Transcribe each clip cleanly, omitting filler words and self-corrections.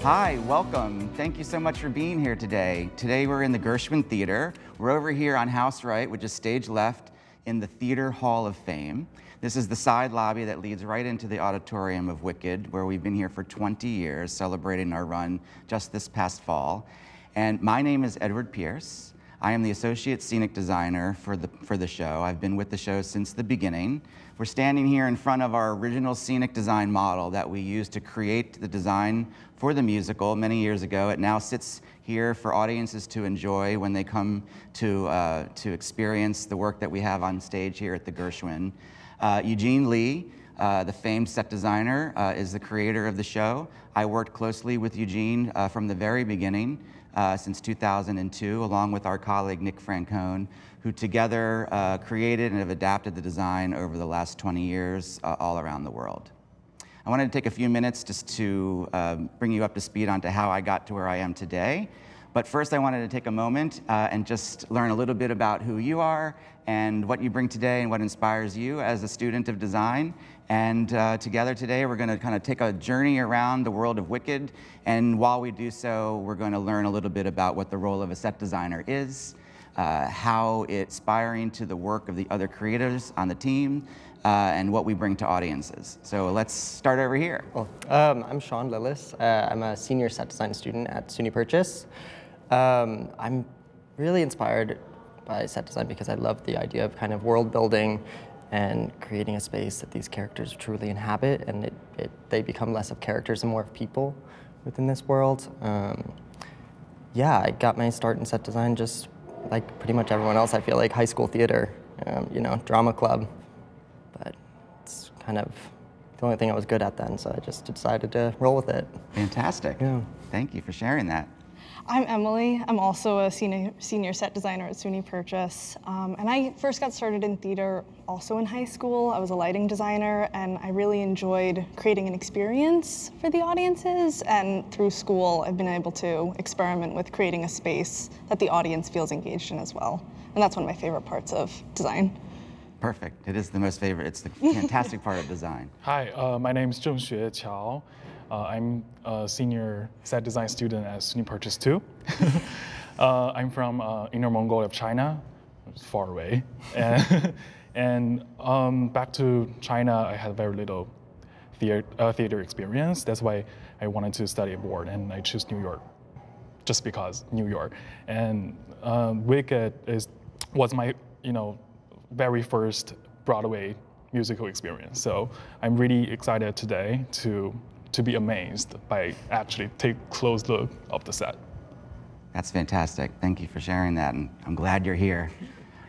Hi, welcome. Thank you so much for being here today. Today we're in the Gershwin Theater. We're over here on House Right, which is stage left in the Theater Hall of Fame. This is the side lobby that leads right into the auditorium of Wicked, where we've been here for 20 years, celebrating our run just this past fall. And my name is Edward Pierce. I am the Associate Scenic Designer for the show. I've been with the show since the beginning. We're standing here in front of our original scenic design model that we used to create the design for the musical many years ago. It now sits here for audiences to enjoy when they come to experience the work that we have on stage here at the Gershwin. Eugene Lee, the famed set designer, is the creator of the show. I worked closely with Eugene from the very beginning, since 2002, along with our colleague Nick Francone, who together created and have adapted the design over the last 20 years all around the world. I wanted to take a few minutes just to bring you up to speed onto how I got to where I am today. But first I wanted to take a moment and just learn a little bit about who you are and what you bring today and what inspires you as a student of design. And together today we're going to kind of take a journey around the world of Wicked, and while we do so we're going to learn a little bit about what the role of a set designer is, how it's inspiring to the work of the other creators on the team, and what we bring to audiences. So let's start over here. Well, I'm Sean Lillis. I'm a senior set design student at SUNY Purchase. I'm really inspired by set design because I love the idea of kind of world building and creating a space that these characters truly inhabit, and they become less of characters and more of people within this world. Yeah, I got my start in set design just like pretty much everyone else. I feel like high school theater, you know, drama club, but it's kind of the only thing I was good at then, so I just decided to roll with it. Fantastic. Yeah. Thank you for sharing that. I'm Emily. I'm also a senior set designer at SUNY Purchase. And I first got started in theater also in high school. I was a lighting designer, and I really enjoyed creating an experience for the audiences. And through school, I've been able to experiment with creating a space that the audience feels engaged in as well. And that's one of my favorite parts of design. Perfect. It is the most favorite. It's the fantastic part of design. Hi, my name is Zhengxue Qiao. I'm a senior set design student at SUNY Purchase 2. I'm from Inner Mongolia of China, it's far away. And back to China, I had very little theater experience. That's why I wanted to study abroad, and I chose New York, just because New York. And Wicked was my very first Broadway musical experience. So I'm really excited today to be amazed by actually take a close look of the set. That's fantastic. Thank you for sharing that, and I'm glad you're here.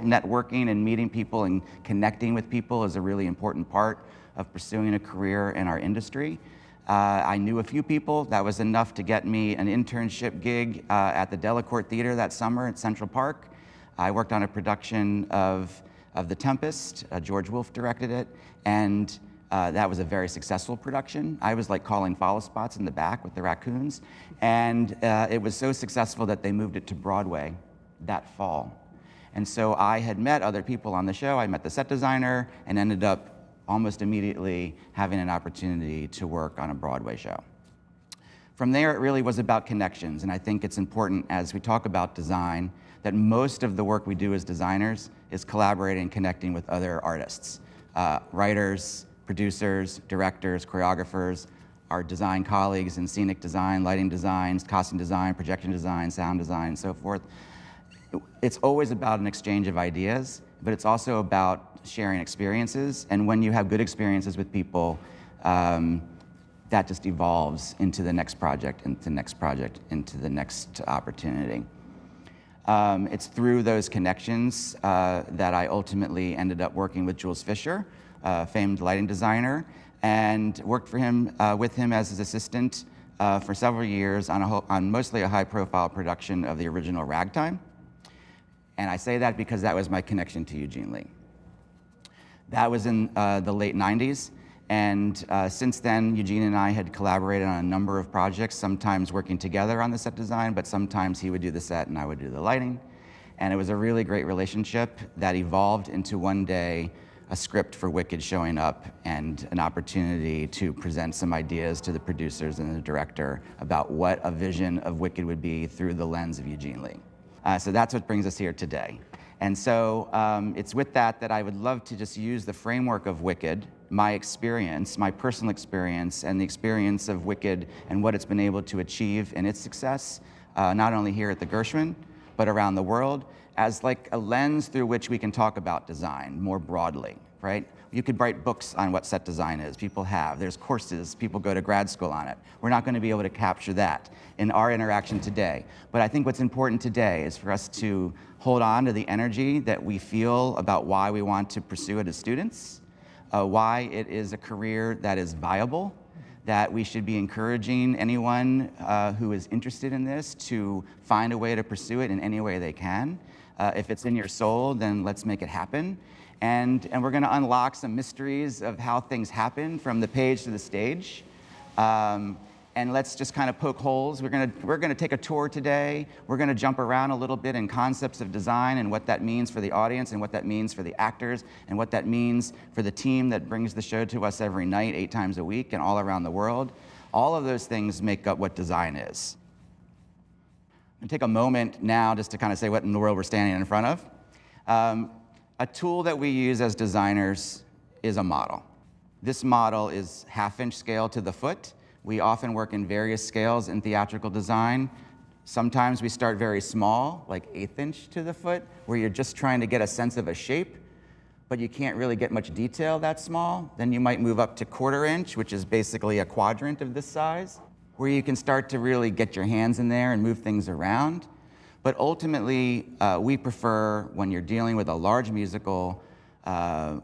Networking and meeting people and connecting with people is a really important part of pursuing a career in our industry. I knew a few people. That was enough to get me an internship gig at the Delacorte Theater that summer at Central Park. I worked on a production of The Tempest. George Wolfe directed it, and that was a very successful production. I was like calling follow spots in the back with the raccoons, and it was so successful that they moved it to Broadway that fall. And so I had met other people on the show. I met the set designer and ended up almost immediately having an opportunity to work on a Broadway show. From there, it really was about connections, and I think it's important as we talk about design that most of the work we do as designers is collaborating and connecting with other artists, writers, producers, directors, choreographers, our design colleagues in scenic design, lighting design, costume design, projection design, sound design, and so forth. It's always about an exchange of ideas, but it's also about sharing experiences. And when you have good experiences with people, that just evolves into the next project, into the next project, into the next opportunity. It's through those connections that I ultimately ended up working with Jules Fisher, famed lighting designer, and worked for him, with him as his assistant for several years on mostly a high-profile production of the original Ragtime. And I say that because that was my connection to Eugene Lee. That was in the late 90s, and since then, Eugene and I had collaborated on a number of projects, sometimes working together on the set design, but sometimes he would do the set and I would do the lighting. And it was a really great relationship that evolved into one day a script for Wicked showing up and an opportunity to present some ideas to the producers and the director about what a vision of Wicked would be through the lens of Eugene Lee. So that's what brings us here today. And so it's with that I would love to just use the framework of Wicked, my experience, my personal experience, and the experience of Wicked and what it's been able to achieve in its success, not only here at the Gershwin, but around the world, as like a lens through which we can talk about design more broadly, right? You could write books on what set design is. People have. There's courses. People go to grad school on it. We're not going to be able to capture that in our interaction today. But I think what's important today is for us to hold on to the energy that we feel about why we want to pursue it as students, why it is a career that is viable, that we should be encouraging anyone who is interested in this to find a way to pursue it in any way they can. If it's in your soul, then let's make it happen. And we're going to unlock some mysteries of how things happen from the page to the stage. And let's just kind of poke holes. We're going to take a tour today. We're going to jump around a little bit in concepts of design and what that means for the audience and what that means for the actors and what that means for the team that brings the show to us every night, 8 times a week and all around the world. All of those things make up what design is. I'm going to take a moment now just to kind of say what in the world we're standing in front of. A tool that we use as designers is a model. This model is 1/2-inch scale to the foot. We often work in various scales in theatrical design. Sometimes we start very small, like 1/8 inch to the foot, where you're just trying to get a sense of a shape, but you can't really get much detail that small. Then you might move up to 1/4 inch, which is basically a quadrant of this size, where you can start to really get your hands in there and move things around. But ultimately, we prefer, when you're dealing with a large musical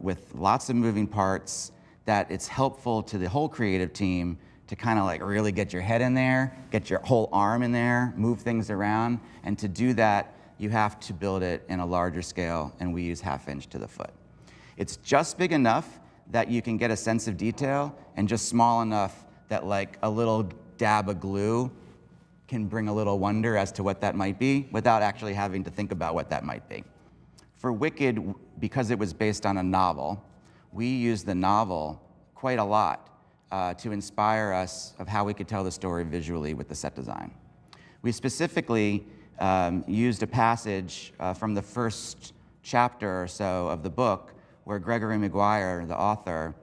with lots of moving parts, that it's helpful to the whole creative team to kind of like really get your head in there, get your whole arm in there, move things around. And to do that, you have to build it in a larger scale, and we use 1/2 inch to the foot. It's just big enough that you can get a sense of detail, and just small enough that like a little dab of glue can bring a little wonder as to what that might be without actually having to think about what that might be. For Wicked, because it was based on a novel, we used the novel quite a lot to inspire us of how we could tell the story visually with the set design. We specifically used a passage from the first chapter or so of the book where Gregory Maguire, the author,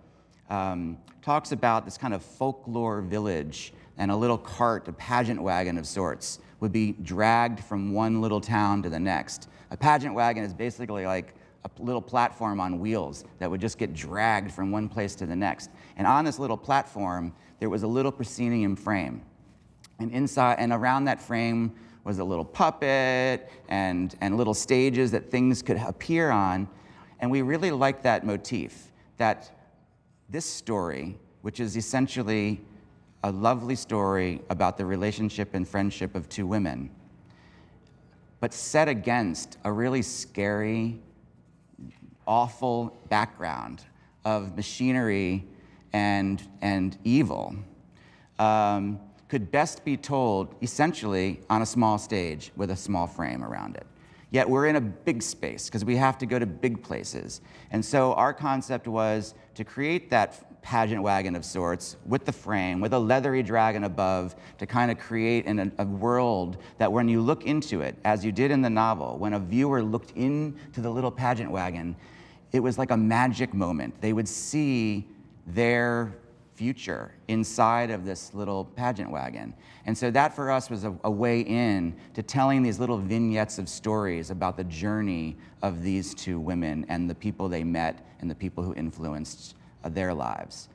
talks about this kind of folklore village, and a little cart, a pageant wagon of sorts, would be dragged from one little town to the next. A pageant wagon is basically like a little platform on wheels that would just get dragged from one place to the next. And on this little platform, there was a little proscenium frame. And inside and around that frame was a little puppet and little stages that things could appear on. And we really liked that motif, that this story, which is essentially a lovely story about the relationship and friendship of 2 women, but set against a really scary, awful background of machinery and evil, could best be told essentially on a small stage with a small frame around it. Yet we're in a big space because we have to go to big places. And so our concept was to create that pageant wagon of sorts with the frame, with a leathery dragon above, to kind of create a world that when you look into it, as you did in the novel, when a viewer looked into the little pageant wagon, it was like a magic moment. They would see their future inside of this little pageant wagon. And so that for us was a way in to telling these little vignettes of stories about the journey of these 2 women and the people they met and the people who influenced their lives.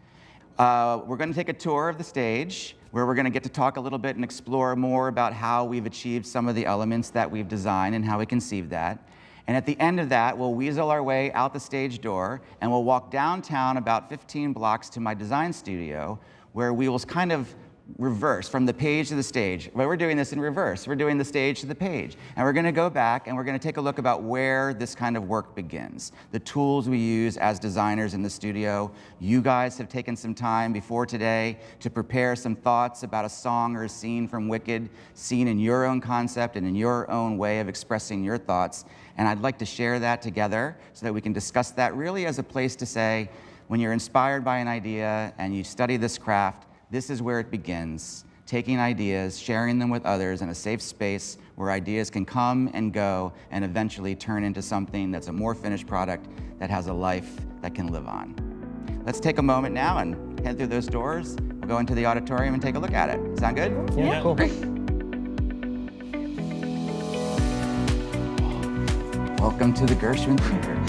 We're going to take a tour of the stage where we're going to get to talk a little bit and explore more about how we've achieved some of the elements that we've designed and how we conceive that. And at the end of that, we'll weasel our way out the stage door, and we'll walk downtown about 15 blocks to my design studio, where we will kind of reverse, from the page to the stage. But we're doing this in reverse. We're doing the stage to the page. And we're going to go back and we're going to take a look about where this kind of work begins. The tools we use as designers in the studio. You guys have taken some time before today to prepare some thoughts about a song or a scene from Wicked, seen in your own concept and in your own way of expressing your thoughts. And I'd like to share that together so that we can discuss that really as a place to say, when you're inspired by an idea and you study this craft, this is where it begins, taking ideas, sharing them with others in a safe space where ideas can come and go and eventually turn into something that's a more finished product that has a life that can live on. Let's take a moment now and head through those doors. We'll go into the auditorium and take a look at it. Sound good? Yeah, cool. Great. Welcome to the Gershwin Theater.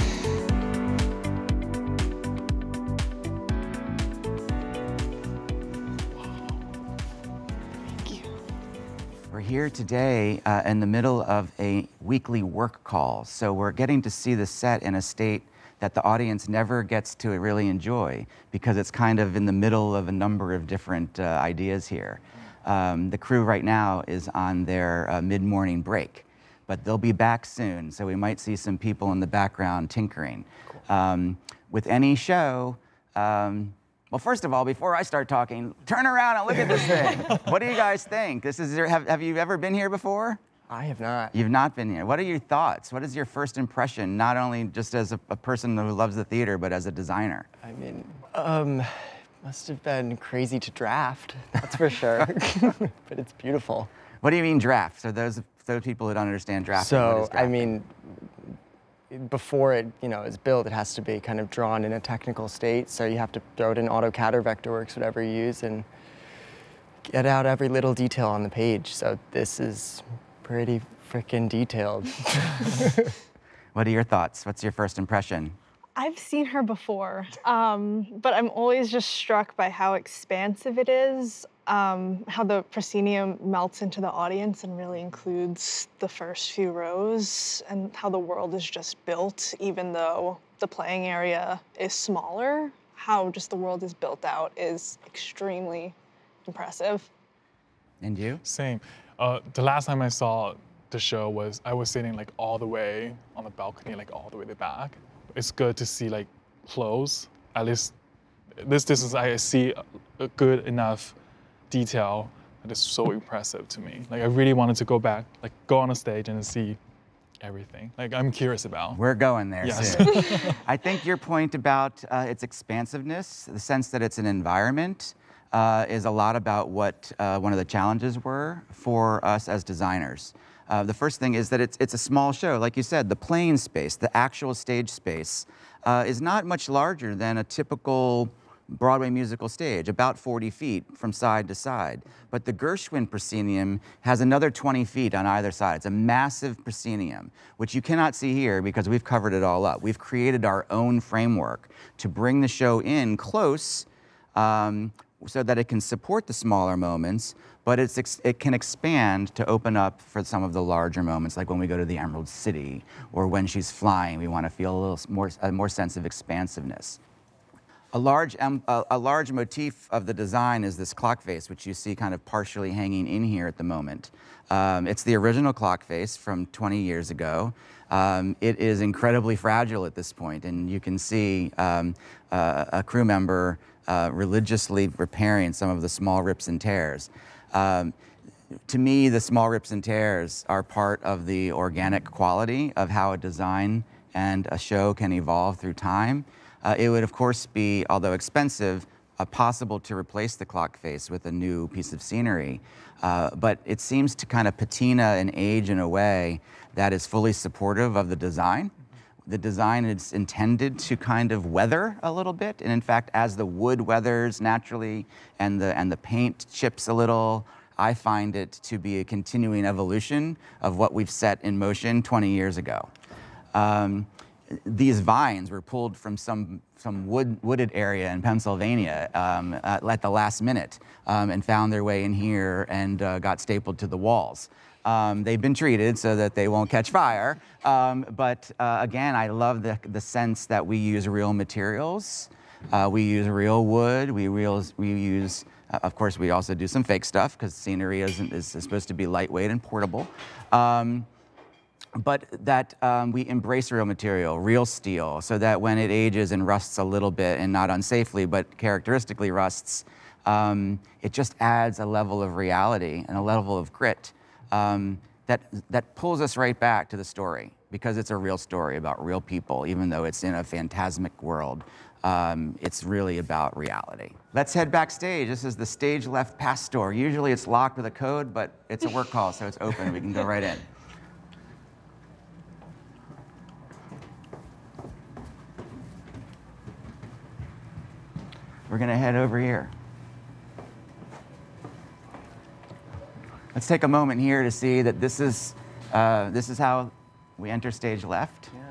We're here today in the middle of a weekly work call. So we're getting to see the set in a state that the audience never gets to really enjoy because it's kind of in the middle of a number of different ideas here. The crew right now is on their mid-morning break, but they'll be back soon. So we might see some people in the background tinkering. Cool. With any show, well, first of all, before I start talking, turn around and look at this thing. What do you guys think? This is have you ever been here before? I have not. You've not been here. What are your thoughts? What is your first impression, not only just as a person who loves the theater, but as a designer? I mean, must have been crazy to draft, that's for sure. But it's beautiful. What do you mean draft? So those people who don't understand drafting, what is So, drafting? I mean, before it is built, it has to be kind of drawn in a technical state. So you have to throw it in AutoCAD or Vectorworks, whatever you use, and get out every little detail on the page. So this is pretty freaking detailed. What are your thoughts? What's your first impression? I've seen her before, but I'm always just struck by how expansive it is, how the proscenium melts into the audience and really includes the first few rows, and how the world is just built, even though the playing area is smaller. How just the world is built out is extremely impressive. And you? Same. The last time I saw the show was I was sitting like all the way on the balcony, like all the way to the back. It's good to see like close. At least this distance, I see a good enough detail that is so impressive to me. Like I really wanted to go back, like go on a stage and see everything. Like I'm curious about. We're going there Yes. soon. I think your point about its expansiveness, the sense that it's an environment, is a lot about what one of the challenges were for us as designers. The first thing is that it's a small show. Like you said, the playing space, the actual stage space, is not much larger than a typical Broadway musical stage, about 40 feet from side to side. But the Gershwin proscenium has another 20 feet on either side. It's a massive proscenium, which you cannot see here because we've covered it all up. We've created our own framework to bring the show in close so that it can support the smaller moments, but it can expand to open up for some of the larger moments, like when we go to the Emerald City or when she's flying. We want to feel a little more sense of expansiveness. A large motif of the design is this clock face, which you see kind of partially hanging in here at the moment. It's the original clock face from 20 years ago. It is incredibly fragile at this point, and you can see a crew member religiously repairing some of the small rips and tears. To me, the small rips and tears are part of the organic quality of how a design and a show can evolve through time. It would, of course, be, although expensive, possible to replace the clock face with a new piece of scenery. But it seems to kind of patina and age in a way that is fully supportive of the design. The design is intended to kind of weather a little bit, and in fact, as the wood weathers naturally and the paint chips a little, I find it to be a continuing evolution of what we've set in motion 20 years ago. These vines were pulled from some wooded area in Pennsylvania at the last minute and found their way in here and got stapled to the walls. They've been treated so that they won't catch fire. But again, I love the sense that we use real materials. We use real wood. We use Of course, we also do some fake stuff because scenery is supposed to be lightweight and portable. But that we embrace real material, real steel, so that when it ages and rusts a little bit, and not unsafely, but characteristically rusts, it just adds a level of reality and a level of grit that pulls us right back to the story, because it's a real story about real people, even though it's in a phantasmic world. It's really about reality. Let's head backstage. This is the stage left pass door. Usually it's locked with a code, but it's a work call, so it's open. We can go right in. We're gonna head over here. Let's take a moment here to see that this is how we enter stage left. Yeah,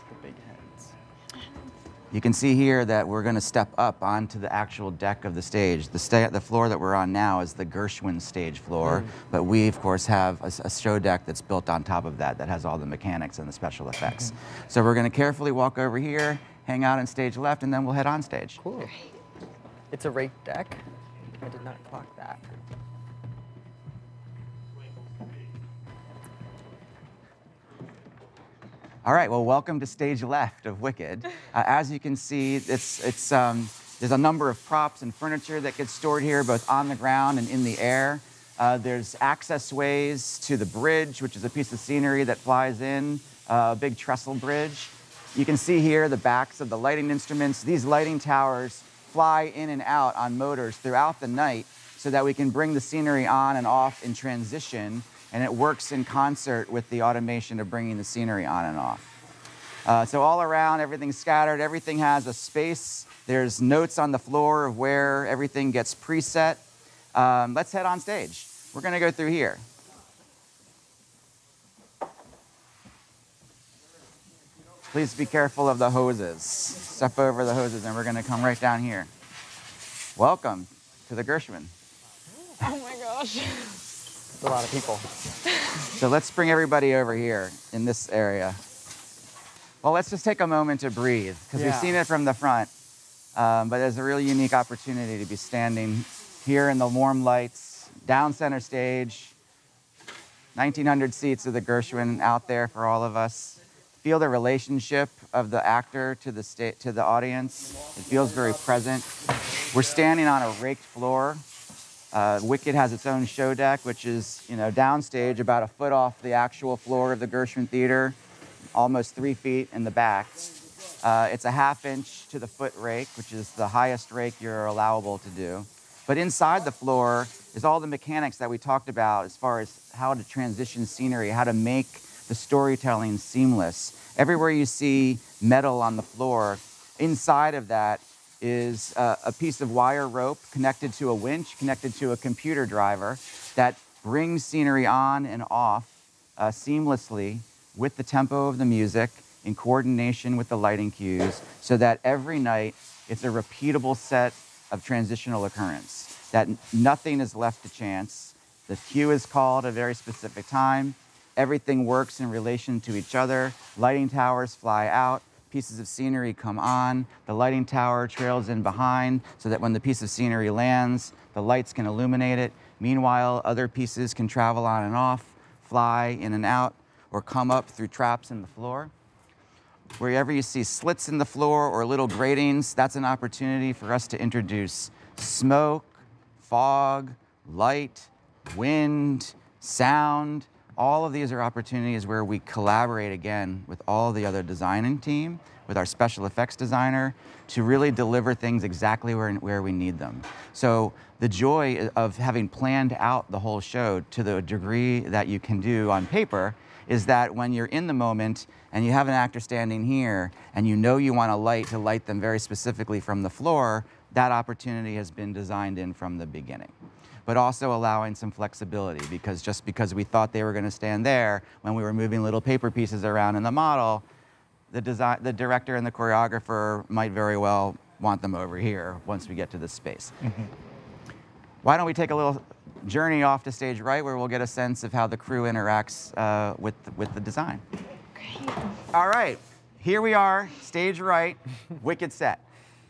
the big heads. You can see here that we're gonna step up onto the actual deck of the stage. The floor that we're on now is the Gershwin stage floor, but we, of course, have a show deck that's built on top of that has all the mechanics and the special effects. So we're gonna carefully walk over here, hang out on stage left, and then we'll head on stage. Cool. It's a raked deck. I did not clock that. All right, well, welcome to stage left of Wicked. As you can see, there's a number of props and furniture that gets stored here, both on the ground and in the air. There's access ways to the bridge, which is a piece of scenery that flies in, a big trestle bridge. You can see here the backs of the lighting instruments. These lighting towers fly in and out on motors throughout the night so that we can bring the scenery on and off in transition, and it works in concert with the automation of bringing the scenery on and off. So all around, everything's scattered, everything has a space. There's notes on the floor of where everything gets preset. Let's head on stage. We're gonna go through here. Please be careful of the hoses. Step over the hoses, and we're gonna come right down here. Welcome to the Gershwin. Oh my gosh. It's a lot of people. So let's bring everybody over here in this area. Well, let's just take a moment to breathe, because we've seen it from the front, but there's a really unique opportunity to be standing here in the warm lights, down center stage, 1,900 seats of the Gershwin out there for all of us. Feel the relationship of the actor to the audience. It feels very present. We're standing on a raked floor. Wicked has its own show deck, which is, downstage, about a foot off the actual floor of the Gershwin Theater, almost 3 feet in the back. It's a 1/2 inch to the foot rake, which is the highest rake you're allowable to do. But inside the floor is all the mechanics that we talked about as far as how to transition scenery, how to make the storytelling seamless. Everywhere you see metal on the floor, inside of that is a piece of wire rope connected to a winch, connected to a computer driver that brings scenery on and off seamlessly with the tempo of the music in coordination with the lighting cues, so that every night it's a repeatable set of transitional occurrence, that nothing is left to chance. The cue is called at a very specific time. Everything works in relation to each other. Lighting towers fly out, pieces of scenery come on, the lighting tower trails in behind so that when the piece of scenery lands, the lights can illuminate it. Meanwhile, other pieces can travel on and off, fly in and out, or come up through traps in the floor. Wherever you see slits in the floor or little gratings, that's an opportunity for us to introduce smoke, fog, light, wind, sound. All of these are opportunities where we collaborate again with all the other designing team, with our special effects designer, to really deliver things exactly where we need them. So the joy of having planned out the whole show to the degree that you can do on paper is that when you're in the moment and you have an actor standing here and you know you want to light them very specifically from the floor, that opportunity has been designed in from the beginning. But also allowing some flexibility, because just because we thought they were going to stand there when we were moving little paper pieces around in the model, the director and the choreographer might very well want them over here once we get to this space. Why don't we take a little journey off to stage right, where we'll get a sense of how the crew interacts with the design. Great. All right, here we are, stage right, Wicked set.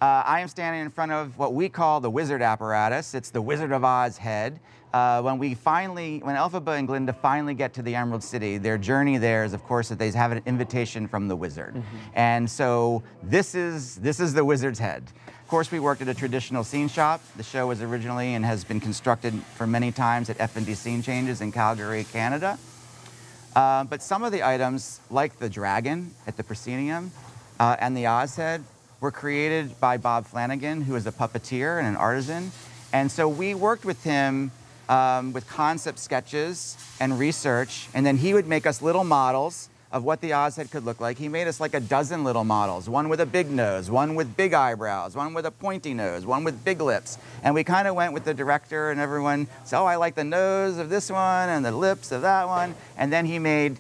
I am standing in front of what we call the wizard apparatus. It's the Wizard of Oz head. When Elphaba and Glinda finally get to the Emerald City, their journey there is, of course, that they have an invitation from the wizard. And so this is the wizard's head. Of course, we worked at a traditional scene shop. The show was originally and has been constructed for many times at F&D Scene Changes in Calgary, Canada. But some of the items, like the dragon at the proscenium and the Oz head, were created by Bob Flanagan, who is a puppeteer and an artisan. And so we worked with him with concept sketches and research, and then he would make us little models of what the Oz head could look like. He made us like a dozen little models, one with a big nose, one with big eyebrows, one with a pointy nose, one with big lips. And we kind of went with the director and everyone said, oh, I like the nose of this one and the lips of that one. And then he made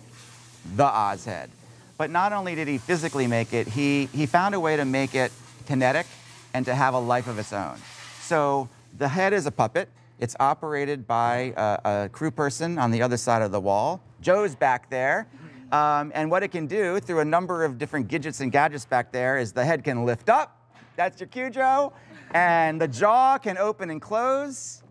the Oz head. But not only did he physically make it, he found a way to make it kinetic and to have a life of its own. So the head is a puppet. It's operated by a crew person on the other side of the wall. Joe's back there. And what it can do through a number of different gadgets and gadgets back there is the head can lift up. That's your cue, Joe. And the jaw can open and close.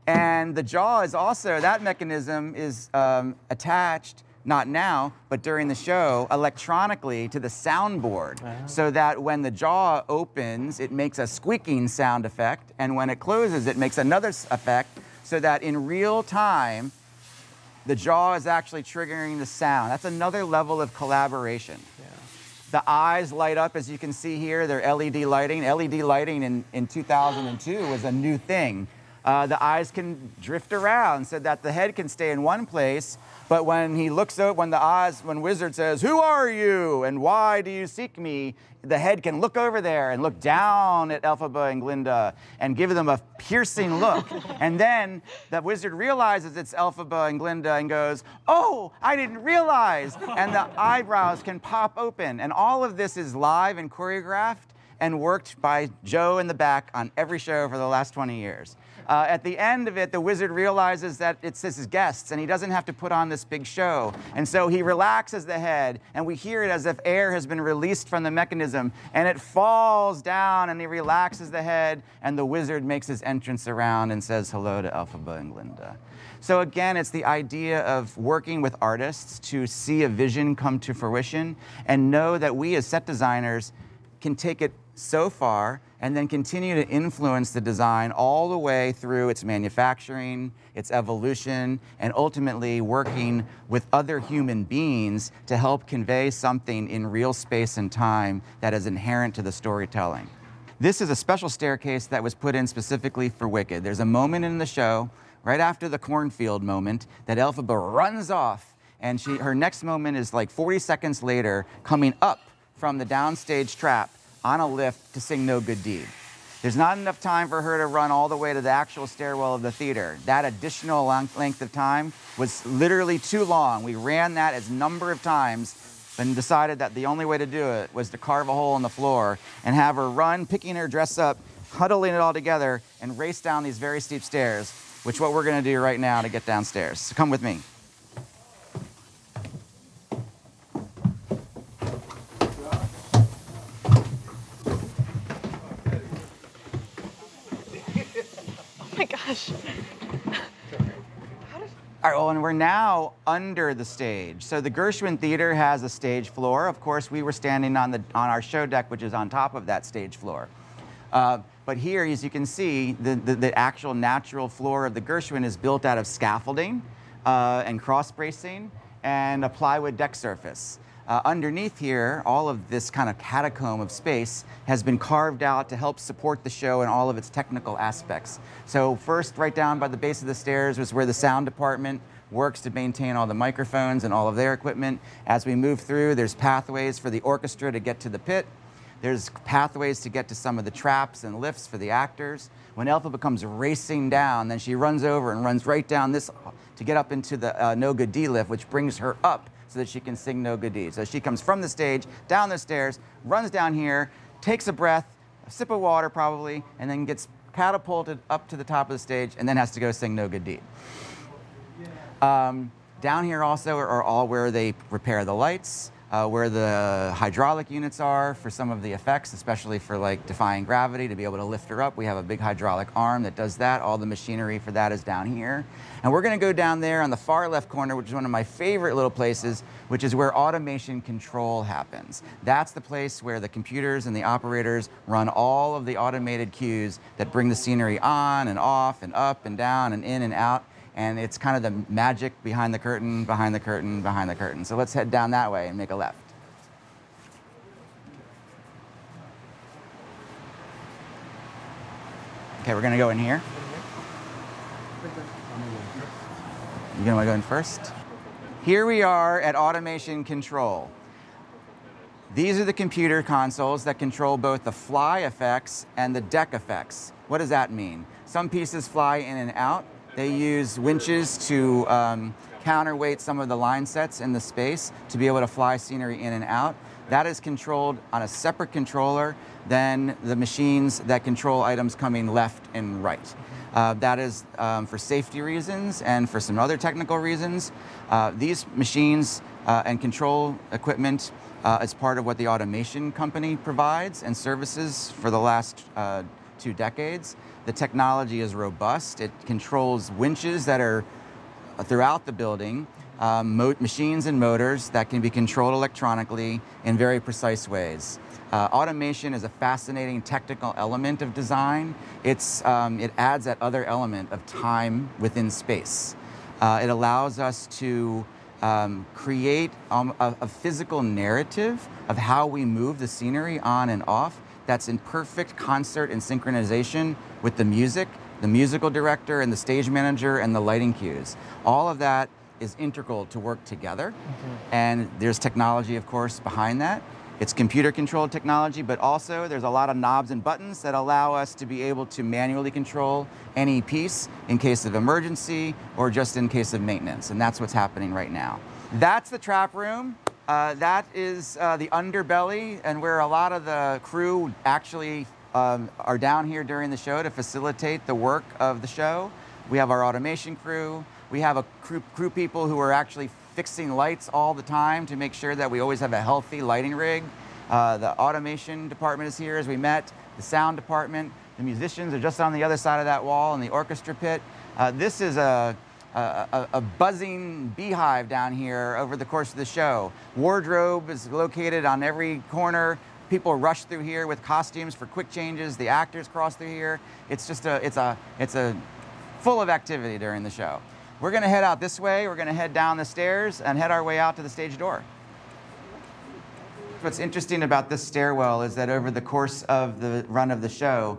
And the jaw is also, that mechanism is attached, not now, but during the show, electronically to the soundboard, so that when the jaw opens, it makes a squeaking sound effect, and when it closes, it makes another effect, so that in real time, the jaw is actually triggering the sound. That's another level of collaboration. Yeah. The eyes light up, as you can see here. They're LED lighting. LED lighting in 2002 was a new thing. The eyes can drift around so that the head can stay in one place, but when he looks out, when Wizard says, "Who are you and why do you seek me?" the head can look over there and look down at Elphaba and Glinda and give them a piercing look. And then the wizard realizes it's Elphaba and Glinda and goes, "Oh, I didn't realize." And the eyebrows can pop open. And all of this is live and choreographed and worked by Joe in the back on every show for the last 20 years. At the end of it, the wizard realizes that it's his guests and he doesn't have to put on this big show. And so he relaxes the head and we hear it as if air has been released from the mechanism and it falls down and he relaxes the head and the wizard makes his entrance around and says hello to Elphaba and Glinda. So again, it's the idea of working with artists to see a vision come to fruition and know that we as set designers can take it so far and then continue to influence the design all the way through its manufacturing, its evolution, and ultimately working with other human beings to help convey something in real space and time that is inherent to the storytelling. This is a special staircase that was put in specifically for Wicked. There's a moment in the show, right after the cornfield moment, that Elphaba runs off, and her next moment is like 40 seconds later, coming up from the downstage trap on a lift to sing No Good Deed. There's not enough time for her to run all the way to the actual stairwell of the theater. That additional length of time was literally too long. We ran that as a number of times and decided that the only way to do it was to carve a hole in the floor and have her run, picking her dress up, huddling it all together, and race down these very steep stairs, which is what we're gonna do right now to get downstairs. So come with me. All right, well, and we're now under the stage. So the Gershwin Theater has a stage floor. Of course, we were standing on our show deck, which is on top of that stage floor. But here, as you can see, the actual natural floor of the Gershwin is built out of scaffolding and cross bracing and a plywood deck surface. Underneath here, all of this kind of catacomb of space has been carved out to help support the show and all of its technical aspects. So first, right down by the base of the stairs was where the sound department works to maintain all the microphones and all of their equipment. As we move through, there's pathways for the orchestra to get to the pit. There's pathways to get to some of the traps and lifts for the actors. When Elphaba comes racing down, then she runs over and runs right down this to get up into the No Good D lift, which brings her up so that she can sing No Good Deed. So she comes from the stage, down the stairs, runs down here, takes a breath, a sip of water probably, and then gets catapulted up to the top of the stage and then has to go sing No Good Deed. Down here also are all where they repair the lights. where the hydraulic units are for some of the effects, especially for like defying gravity, to be able to lift her up. We have a big hydraulic arm that does that. All the machinery for that is down here. And we're gonna go down there on the far left corner, which is one of my favorite little places, which is where automation control happens. That's the place where the computers and the operators run all of the automated cues that bring the scenery on and off and up and down and in and out. And it's kind of the magic behind the curtain, behind the curtain, behind the curtain. So let's head down that way and make a left. Okay, we're gonna go in here. You gonna wanna go in first? Here we are at automation control. These are the computer consoles that control both the fly effects and the deck effects. What does that mean? Some pieces fly in and out. They use winches to counterweight some of the line sets in the space to be able to fly scenery in and out. That is controlled on a separate controller than the machines that control items coming left and right. That is for safety reasons and for some other technical reasons. These machines and control equipment is part of what the automation company provides and services for the last 2 decades. The technology is robust. It controls winches that are throughout the building, machines and motors that can be controlled electronically in very precise ways. Automation is a fascinating technical element of design. It adds that other element of time within space. It allows us to create a physical narrative of how we move the scenery on and off that's in perfect concert and synchronization with the music, the musical director and the stage manager and the lighting cues. All of that is integral to work together. And there's technology, of course, behind that. It's computer-controlled technology, but also there's a lot of knobs and buttons that allow us to be able to manually control any piece in case of emergency or just in case of maintenance, and that's what's happening right now. That's the trap room. That is the underbelly, and where a lot of the crew actually are down here during the show to facilitate the work of the show. We have our automation crew. We have a crew people who are actually fixing lights all the time to make sure that we always have a healthy lighting rig. The automation department is here, as we met. The sound department. The musicians are just on the other side of that wall in the orchestra pit. This is a buzzing beehive down here over the course of the show. Wardrobe is located on every corner. People rush through here with costumes for quick changes. The actors cross through here. It's just it's full of activity during the show. We're gonna head out this way. We're gonna head down the stairs and head our way out to the stage door. What's interesting about this stairwell is that over the course of the run of the show,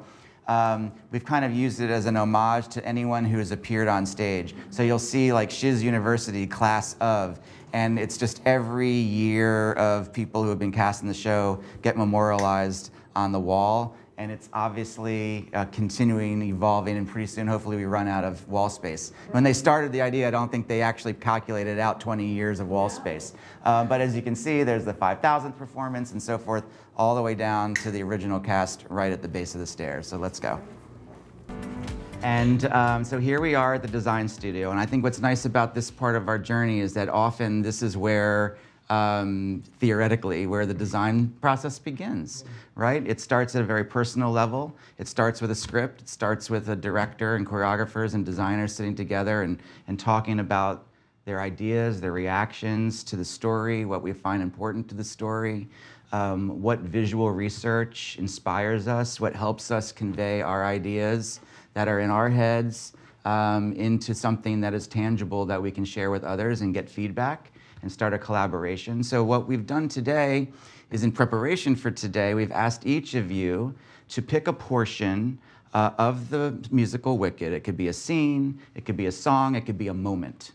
we've kind of used it as an homage to anyone who has appeared on stage. So you'll see like Shiz University class of, and it's just every year of people who have been cast in the show get memorialized on the wall. And it's obviously continuing, evolving, and pretty soon, hopefully, we run out of wall space. When they started the idea, I don't think they actually calculated out 20 years of wall space. But as you can see, there's the 5,000th performance and so forth, all the way down to the original cast right at the base of the stairs. So let's go. And so here we are at the design studio. And I think what's nice about this part of our journey is that often this is where theoretically, where the design process begins, right? It starts at a very personal level. It starts with a script. It starts with a director and choreographers and designers sitting together and talking about their ideas, their reactions to the story, what we find important to the story, what visual research inspires us, what helps us convey our ideas that are in our heads into something that is tangible that we can share with others and get feedback and start a collaboration. So what we've done today is, in preparation for today, we've asked each of you to pick a portion of the musical Wicked. It could be a scene, it could be a song, it could be a moment,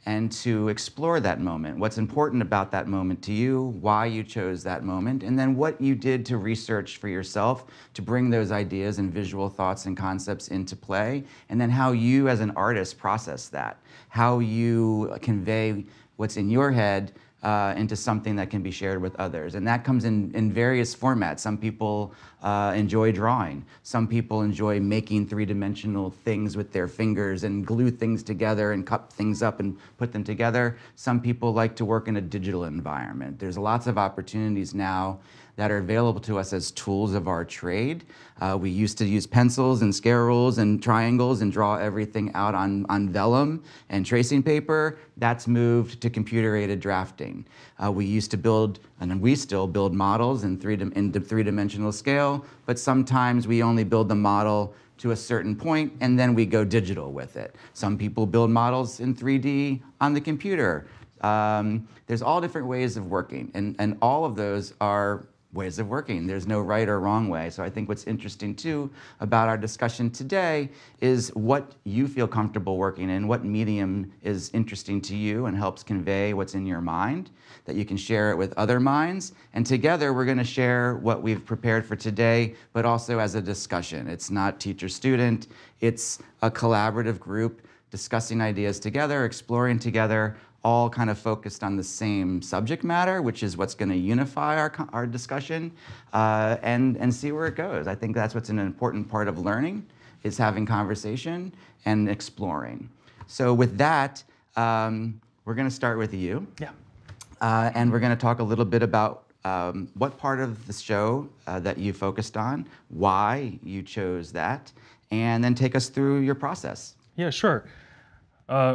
and to explore that moment. What's important about that moment to you, why you chose that moment, and then what you did to research for yourself to bring those ideas and visual thoughts and concepts into play, and then how you as an artist process that, how you convey what's in your head into something that can be shared with others. And that comes in various formats. Some people enjoy drawing. Some people enjoy making three-dimensional things with their fingers and glue things together and cut things up and put them together. Some people like to work in a digital environment. There's lots of opportunities now that are available to us as tools of our trade. We used to use pencils and scale rules and triangles and draw everything out on vellum and tracing paper. That's moved to computer-aided drafting. We used to build, and we still build models in three-dimensional scale, but sometimes we only build the model to a certain point and then we go digital with it. Some people build models in 3D on the computer. There's all different ways of working, and all of those are ways of working. There's no right or wrong way. So I think what's interesting too about our discussion today is what you feel comfortable working in, what medium is interesting to you and helps convey what's in your mind, that you can share it with other minds. And together we're going to share what we've prepared for today, but also as a discussion. It's not teacher-student, it's a collaborative group discussing ideas together, exploring together, all kind of focused on the same subject matter, which is what's going to unify our discussion, and see where it goes. I think that's what's an important part of learning, is having conversation and exploring. So with that, we're going to start with you. Yeah. And we're going to talk a little bit about what part of the show that you focused on, why you chose that, and then take us through your process. Yeah, sure.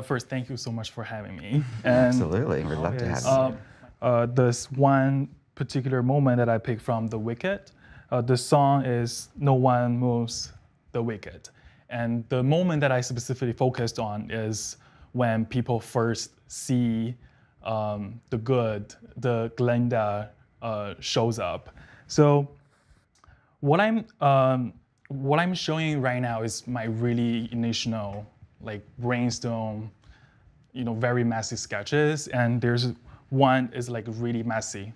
First, thank you so much for having me. And Absolutely, we'd love to have you. This one particular moment that I picked from The Wicked. The song is "No One Moves the Wicked," and the moment that I specifically focused on is when people first see the Glinda shows up. So what I'm showing right now is my really initial brainstorm, very messy sketches, and there's one is really messy,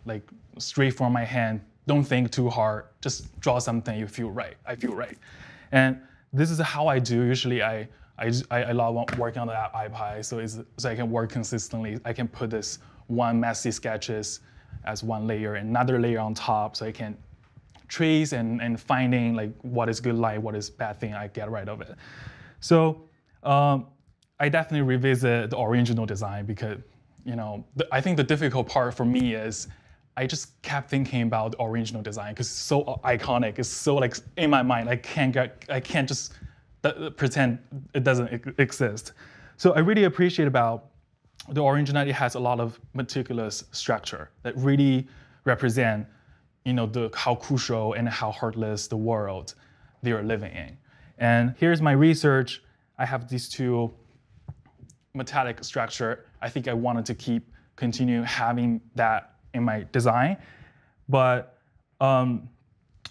straight from my hand. Don't think too hard, just draw something you feel right. I feel right, and this is how I do. Usually, I love working on the iPad, so I can work consistently. I can put this one messy sketches as one layer, another layer on top, so I can trace and finding what is good light, what is bad thing. I get rid of it. So. I definitely revisit the original design because, I think the difficult part for me is I just kept thinking about the original design because it's so iconic. It's so in my mind. I can't just pretend it doesn't exist. So I really appreciate about the original. It has a lot of meticulous structure that really represent, how crucial and how heartless the world they are living in. And here's my research. I have these two metallic structure. I think I wanted to continue having that in my design, but kind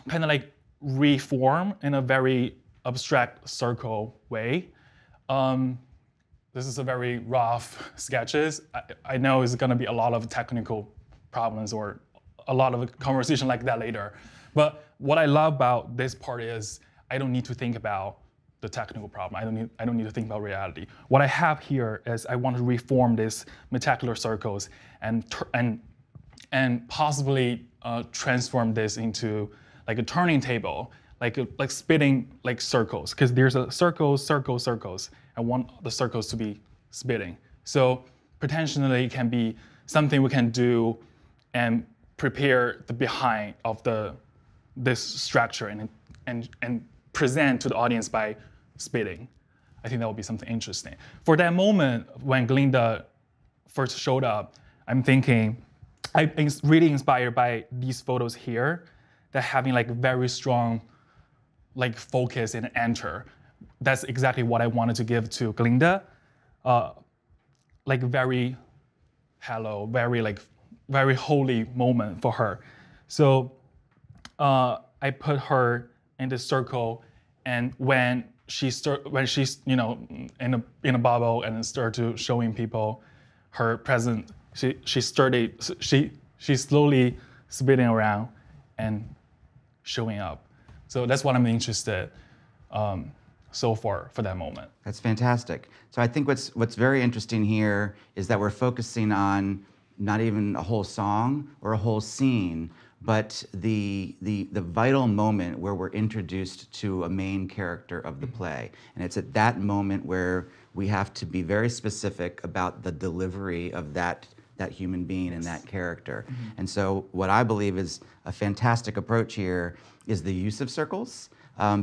of reform in a very abstract circle way. This is a very rough sketches. I know it's gonna be a lot of technical problems or a lot of conversation like that later. But what I love about this part is I don't need to think about the technical problem. I don't need to think about reality. What I have here is I want to reform these metacular circles and possibly transform this into a turning table, like spitting circles, because there's a circles. I want the circles to be spitting. So potentially it can be something we can do and prepare the behind of this structure and present to the audience by spitting. I think that would be something interesting. For that moment, when Glinda first showed up, I'm thinking, I'm really inspired by these photos here that having very strong focus and enter. That's exactly what I wanted to give to Glinda. Very hello, very holy moment for her. So I put her in the circle, and when she's in a bubble and start to showing people her present, she's slowly spinning around and showing up. So that's what I'm interested so far for that moment. That's fantastic. So I think what's very interesting here is that we're focusing on not even a whole song or a whole scene, but the vital moment where we're introduced to a main character of the play. And it's at that moment where we have to be very specific about the delivery of that human being and that character. And so what I believe is a fantastic approach here is the use of circles.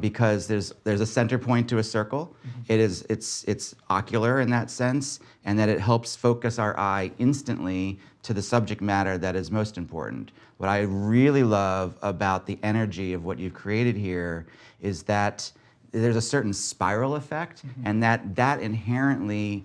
Because there's a center point to a circle. It's ocular in that sense, and that it helps focus our eye instantly to the subject matter that is most important. What I really love about the energy of what you've created here is that there's a certain spiral effect, and that inherently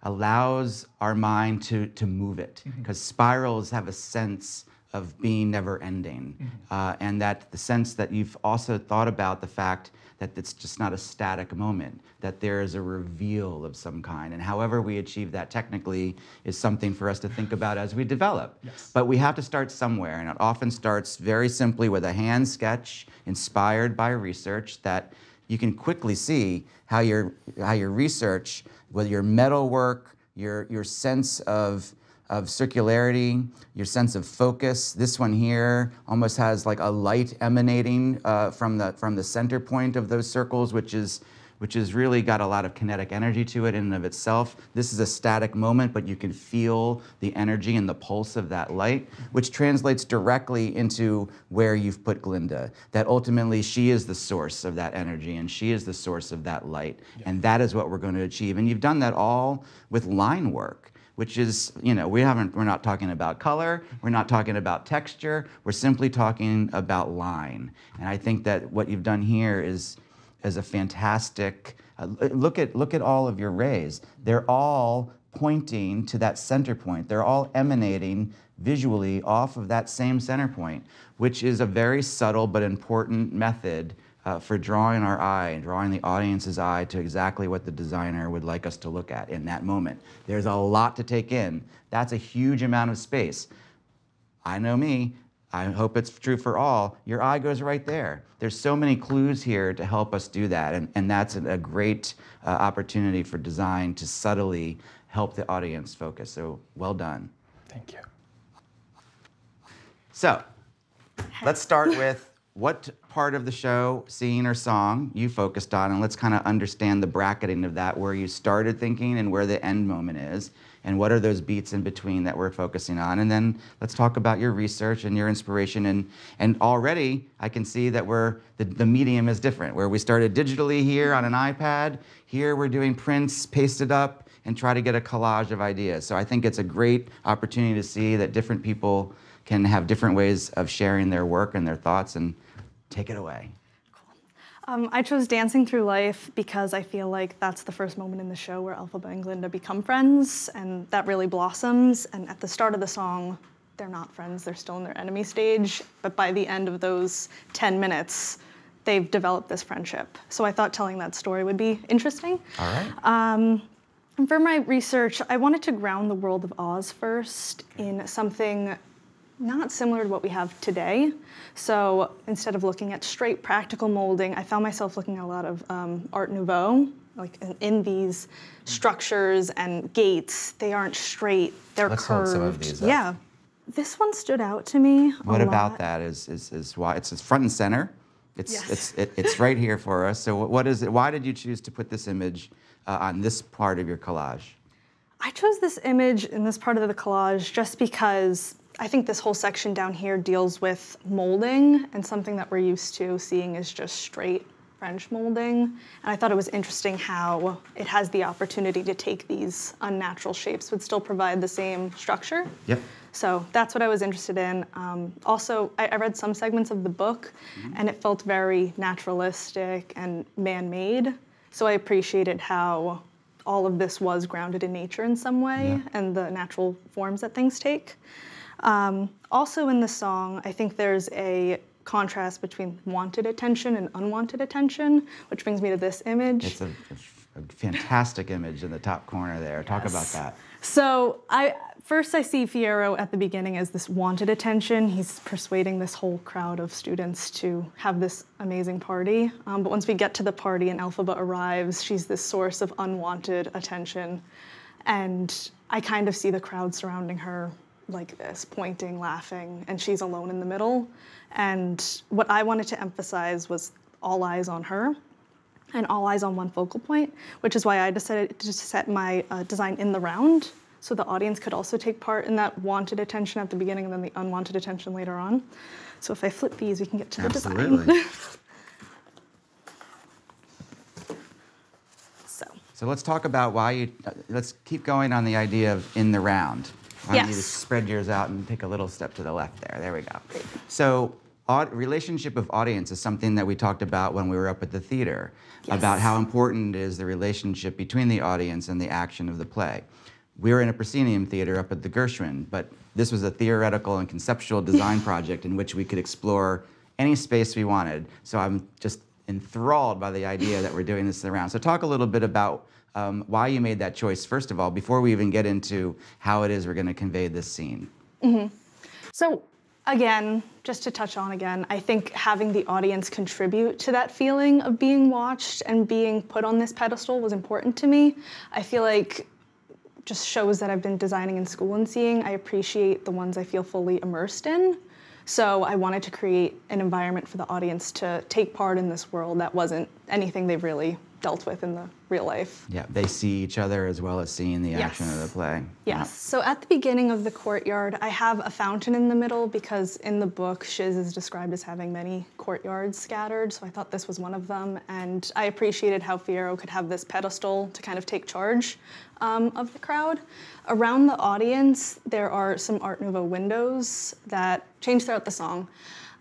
allows our mind to move it, because spirals have a sense of being never ending. And that the sense that you've also thought about the fact that it's just not a static moment, that there is a reveal of some kind. And however we achieve that technically is something for us to think about as we develop. Yes. But we have to start somewhere, and it often starts very simply with a hand sketch inspired by research that you can quickly see how your research, whether your metal work, your sense of circularity, your sense of focus. This one here almost has like a light emanating from the center point of those circles, which is really got a lot of kinetic energy to it in and of itself. This is a static moment, but you can feel the energy and the pulse of that light, which translates directly into where you've put Glinda. That ultimately she is the source of that energy and she is the source of that light. Yeah. And that is what we're going to achieve. And you've done that all with line work, which is, we're not talking about color, we're not talking about texture, we're simply talking about line. And I think that what you've done here is a fantastic, look at all of your rays. They're all pointing to that center point. They're all emanating visually off of that same center point, which is a very subtle but important method for drawing our eye and drawing the audience's eye to exactly what the designer would like us to look at in that moment. There's a lot to take in. That's a huge amount of space. I know me. I hope it's true for all. Your eye goes right there. There's so many clues here to help us do that, and that's a great opportunity for design to subtly help the audience focus. So well done. Thank you. So let's start with what part of the show, scene or song, you focused on, and let's kind of understand the bracketing of that, where you started thinking and where the end moment is, and what are those beats in between that we're focusing on. And then let's talk about your research and your inspiration. And already I can see that the medium is different, where we started digitally here on an iPad. Here we're doing prints, pasted up, and try to get a collage of ideas. So I think it's a great opportunity to see that different people can have different ways of sharing their work and their thoughts, and take it away. I chose Dancing Through Life because I feel like that's the first moment in the show where Elphaba and Glinda become friends, and that really blossoms. And at the start of the song, they're not friends, they're still in their enemy stage. But by the end of those 10 minutes, they've developed this friendship. So I thought telling that story would be interesting. All right. And for my research, I wanted to ground the world of Oz first in something not similar to what we have today. So instead of looking at straight practical molding, I found myself looking at a lot of Art Nouveau, like in these structures and gates. They aren't straight, they're Let's curved. hold some of these up. Yeah. This one stood out to me a What about lot. that is why it's front and center. Yes. It's right here for us. So what is it? Why did you choose to put this image on this part of your collage? I chose this image in this part of the collage just because I think this whole section down here deals with molding, and something that we're used to seeing is just straight French molding. And I thought it was interesting how it has the opportunity to take these unnatural shapes but still provide the same structure. Yep. So that's what I was interested in. Also, I read some segments of the book, and it felt very naturalistic and man-made. So I appreciated how all of this was grounded in nature in some way, and the natural forms that things take. Also in the song, I think there's a contrast between wanted attention and unwanted attention, which brings me to this image. It's a fantastic image in the top corner there. Talk about that. So first I see Fiyero at the beginning as this wanted attention. He's persuading this whole crowd of students to have this amazing party. But once we get to the party and Elphaba arrives, she's this source of unwanted attention. And I kind of see the crowd surrounding her like this, pointing, laughing, and she's alone in the middle. And what I wanted to emphasize was all eyes on her and all eyes on one focal point, which is why I decided to set my design in the round so the audience could also take part in that wanted attention at the beginning and then the unwanted attention later on. So if I flip these, we can get to the design. So let's talk about why you, let's keep going on the idea of in the round. Why don't you just spread yours out and take a little step to the left there. There we go. Great. So relationship of audience is something that we talked about when we were up at the theater, about how important is the relationship between the audience and the action of the play. We were in a proscenium theater up at the Gershwin, but this was a theoretical and conceptual design project in which we could explore any space we wanted. So I'm just enthralled by the idea that we're doing this around. So talk a little bit about why you made that choice, first of all, before we even get into how it is we're going to convey this scene. So again, just to touch on again, I think having the audience contribute to that feeling of being watched and being put on this pedestal was important to me. I feel like just shows that I've been designing in school and seeing, I appreciate the ones I feel fully immersed in. So I wanted to create an environment for the audience to take part in this world that wasn't anything they've really dealt with in the real life. Yeah, they see each other as well as seeing the action of the play. Yes. So at the beginning of the courtyard, I have a fountain in the middle because in the book, Shiz is described as having many courtyards scattered. So I thought this was one of them. And I appreciated how Fierro could have this pedestal to kind of take charge of the crowd. Around the audience, there are some Art Nouveau windows that change throughout the song.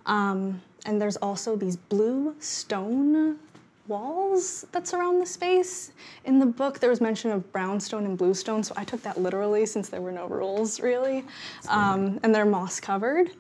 And there's also these blue stone walls that surround the space. In the book, there was mention of brownstone and bluestone, so I took that literally since there were no rules, really. And they're moss covered.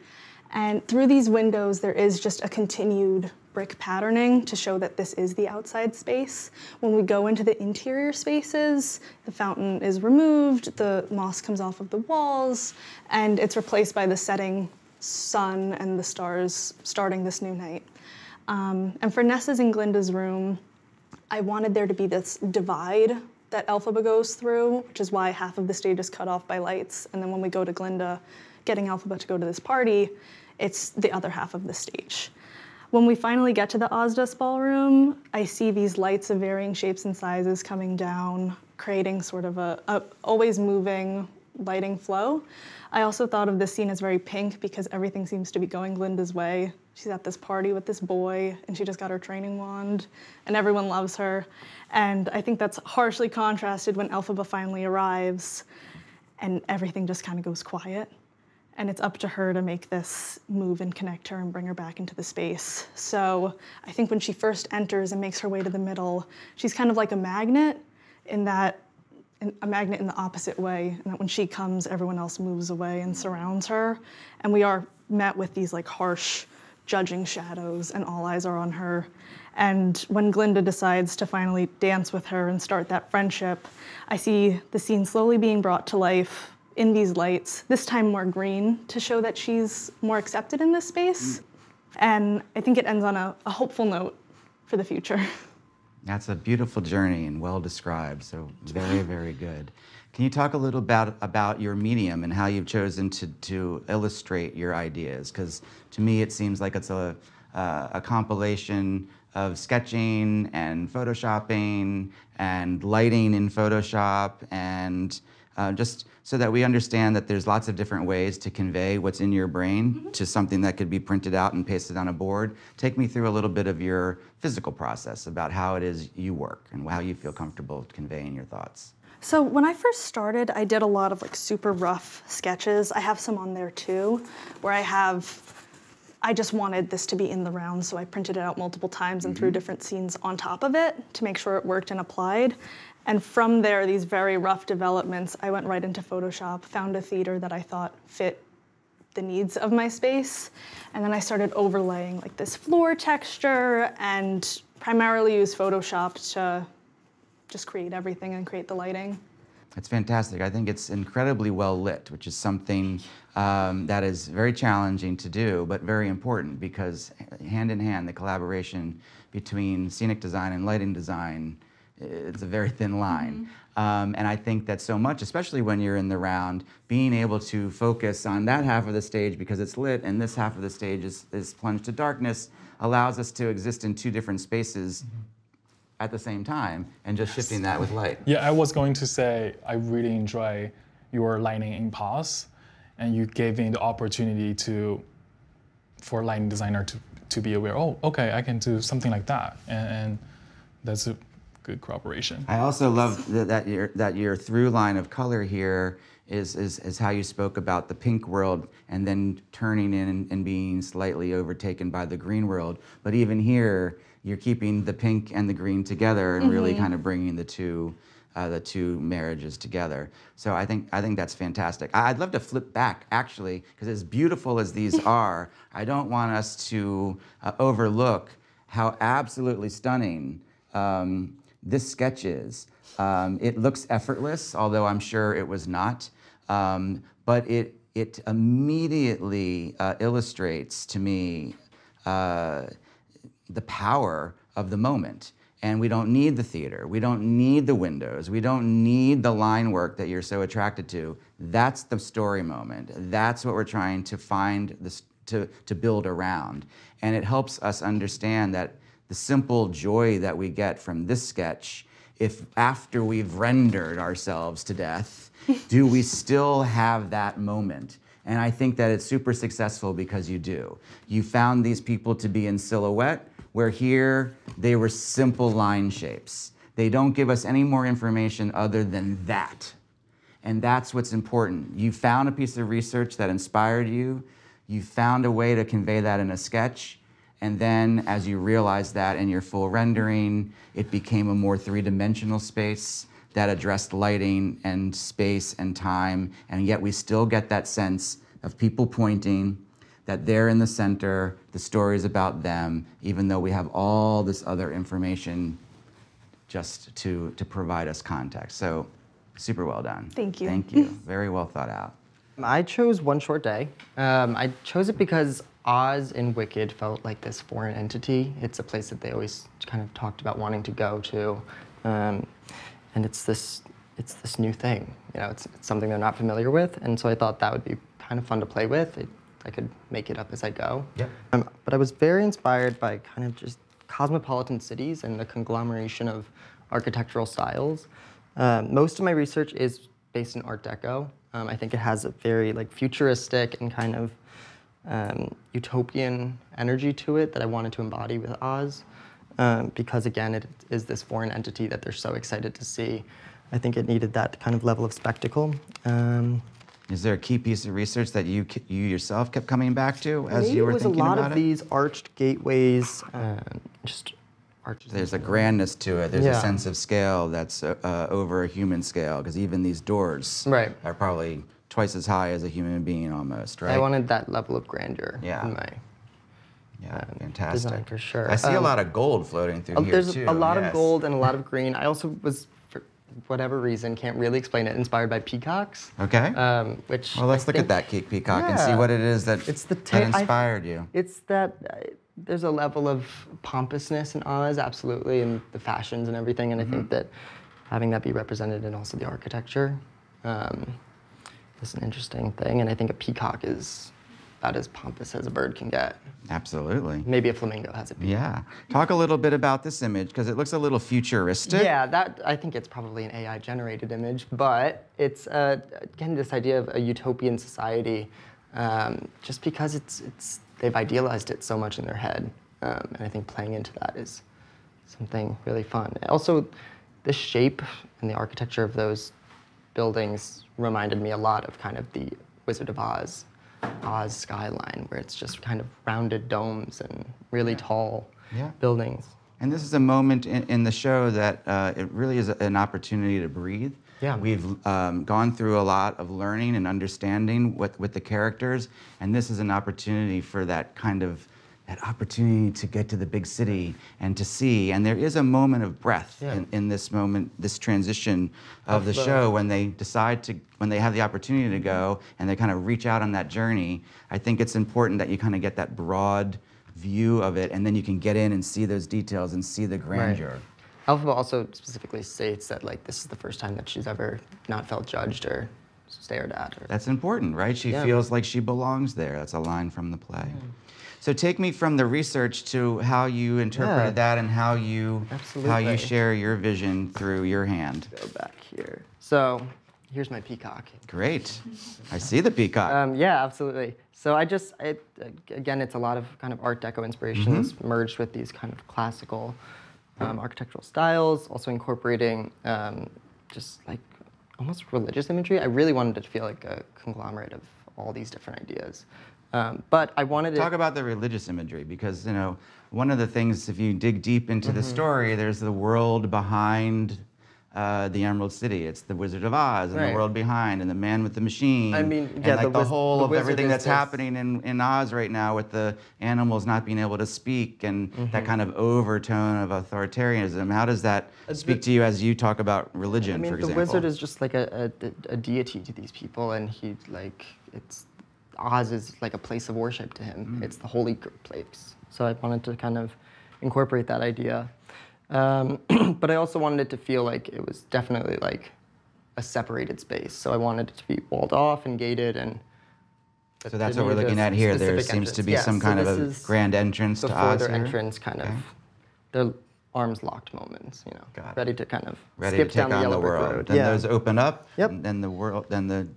And through these windows, there is just a continued brick patterning to show that this is the outside space. When we go into the interior spaces, the fountain is removed, the moss comes off of the walls, and it's replaced by the setting sun and the stars starting this new night. And for Nessa's and Glinda's room, I wanted there to be this divide that Elphaba goes through, which is why half of the stage is cut off by lights. And then when we go to Glinda, getting Elphaba to go to this party, it's the other half of the stage. When we finally get to the Ozdas ballroom, I see these lights of varying shapes and sizes coming down, creating sort of a always moving lighting flow. I also thought of this scene as very pink because everything seems to be going Glinda's way. She's at this party with this boy, and she just got her training wand, and everyone loves her. And I think that's harshly contrasted when Elphaba finally arrives, and everything just kind of goes quiet. And it's up to her to make this move and connect her and bring her back into the space. So I think when she first enters and makes her way to the middle, she's kind of like a magnet in that, a magnet in the opposite way, and that when she comes, everyone else moves away and surrounds her. And we are met with these like harsh, judging shadows, and all eyes are on her. And when Glinda decides to finally dance with her and start that friendship, I see the scene slowly being brought to life in these lights, this time more green, to show that she's more accepted in this space. And I think it ends on a hopeful note for the future. That's a beautiful journey and well described, so very, very good. Can you talk a little about your medium and how you've chosen to illustrate your ideas? Because to me, it seems like it's a compilation of sketching and photoshopping and lighting in Photoshop, and just so that we understand that there's lots of different ways to convey what's in your brain to something that could be printed out and pasted on a board. Take me through a little bit of your physical process about how it is you work and how you feel comfortable conveying your thoughts. So when I first started, I did a lot of like super rough sketches. I have some on there too, where I just wanted this to be in the round, so I printed it out multiple times and threw different scenes on top of it to make sure it worked and applied. And from there, these very rough developments, I went right into Photoshop, found a theater that I thought fit the needs of my space, and then I started overlaying like this floor texture and primarily used Photoshop to just create everything and create the lighting. It's fantastic. I think it's incredibly well lit, which is something that is very challenging to do, but very important, because hand in hand, the collaboration between scenic design and lighting design it's a very thin line. And I think that so much, especially when you're in the round, being able to focus on that half of the stage because it's lit and this half of the stage is plunged to darkness allows us to exist in two different spaces at the same time and just shifting that with light. Yeah, I was going to say I really enjoy your lighting in pause, and you gave me the opportunity for a lighting designer to be aware, oh, okay, I can do something like that, and that's a good cooperation. I also love that your through line of color here is how you spoke about the pink world and then turning in and being slightly overtaken by the green world. But even here, you're keeping the pink and the green together and really kind of bringing the two marriages together. So I think that's fantastic. I'd love to flip back, actually, because as beautiful as these are, I don't want us to overlook how absolutely stunning this sketch is. It looks effortless, although I'm sure it was not, but it immediately illustrates to me the power of the moment. And we don't need the theater. We don't need the windows. We don't need the line work that you're so attracted to. That's the story moment. That's what we're trying to find, to build around. And it helps us understand that the simple joy that we get from this sketch, if after we've rendered ourselves to death, do we still have that moment? And I think that it's super successful because you do. You found these people to be in silhouette, where here they were simple line shapes. They don't give us any more information other than that. And that's what's important. You found a piece of research that inspired you. You found a way to convey that in a sketch. And then as you realized that in your full rendering, it became a more three-dimensional space that addressed lighting and space and time. And yet we still get that sense of people pointing, that they're in the center, the story is about them, even though we have all this other information just to provide us context. So super well done. Thank you. Thank you. Very well thought out. I chose One Short Day. I chose it because Oz in Wicked felt like this foreign entity. It's a place that they always kind of talked about wanting to go to. And it's this new thing. You know, it's something they're not familiar with. And so I thought that would be kind of fun to play with. I could make it up as I go. Yep. But I was very inspired by kind of just cosmopolitan cities and the conglomeration of architectural styles. Most of my research is based in Art Deco. I think it has a very futuristic and kind of utopian energy to it that I wanted to embody with Oz. Because again, it is this foreign entity that they're so excited to see. I think it needed that kind of level of spectacle. Is there a key piece of research that you yourself kept coming back to as Maybe you were thinking about it? it was a lot of these arched gateways, just arches. There's a grandness to it. There's a Yeah. sense of scale that's over a human scale, because even these doors Right. are probably twice as high as a human being almost, right? I wanted that level of grandeur Yeah. in my fantastic. design for sure. I see a lot of gold floating through here There's too. a lot of yes. gold and a lot of green. I also was, for whatever reason, can't really explain it, inspired by peacocks. Okay. Which Well, let's look at that peacock and see Yeah. what it is that, It's the that inspired you. It's that there's a level of pompousness in Oz, absolutely, and the fashions and everything. And I think that having that be represented in also the architecture is an interesting thing. And I think a peacock is about as pompous as a bird can get. Absolutely. Maybe a flamingo has a peacock. Yeah. Talk a little bit about this image, because it looks a little futuristic. Yeah, that I think it's probably an AI-generated image, but it's again this idea of a utopian society, just because they've idealized it so much in their head, and I think playing into that is something really fun. Also, the shape and the architecture of those buildings reminded me a lot of kind of the Wizard of Oz skyline, where it's just kind of rounded domes and really tall buildings. And this is a moment in the show that it really is an opportunity to breathe. Yeah. We've gone through a lot of learning and understanding with the characters, and this is an opportunity for that opportunity to get to the big city and to see. And there is a moment of breath in this moment, this transition of the show, when they decide when they have the opportunity to go and they kind of reach out on that journey. I think it's important that you kind of get that broad view of it, and then you can get in and see those details and see the grandeur. Alphaba also specifically states that like this is the first time that she's ever not felt judged or stared at. That's important, right? She Yeah. feels like she belongs there. That's a line from the play. So take me from the research to how you interpreted that and how you Absolutely. share your vision through your hand. Go back here. So here's my peacock. Great. I see the peacock. Yeah, absolutely. So again, it's a lot of kind of Art Deco inspirations merged with these kind of classical architectural styles, also incorporating just like almost religious imagery. I really wanted it to feel like a conglomerate of all these different ideas. But I wanted Talk about the religious imagery, because one of the things, if you dig deep into the story, there's the world behind the Emerald City. It's the Wizard of Oz, and the world behind, and the Man with the Machine. I mean, and yeah, like the whole of everything that's this. happening in Oz right now, with the animals not being able to speak, and that kind of overtone of authoritarianism. How does that speak to you as you talk about religion, for example? The wizard is just like a deity to these people, and Oz is like a place of worship to him. It's the holy place. So I wanted to kind of incorporate that idea. But I also wanted it to feel like it was definitely like a separated space. So I wanted it to be walled off and gated. And so that's what we're looking at here. There seems to be some kind of a grand entrance to Oz their here. entrance, kind of their arms locked moments, ready to kind of ready skip to take down the on yellow the brick world. road. Then those open up. Yep. And then the world. Then the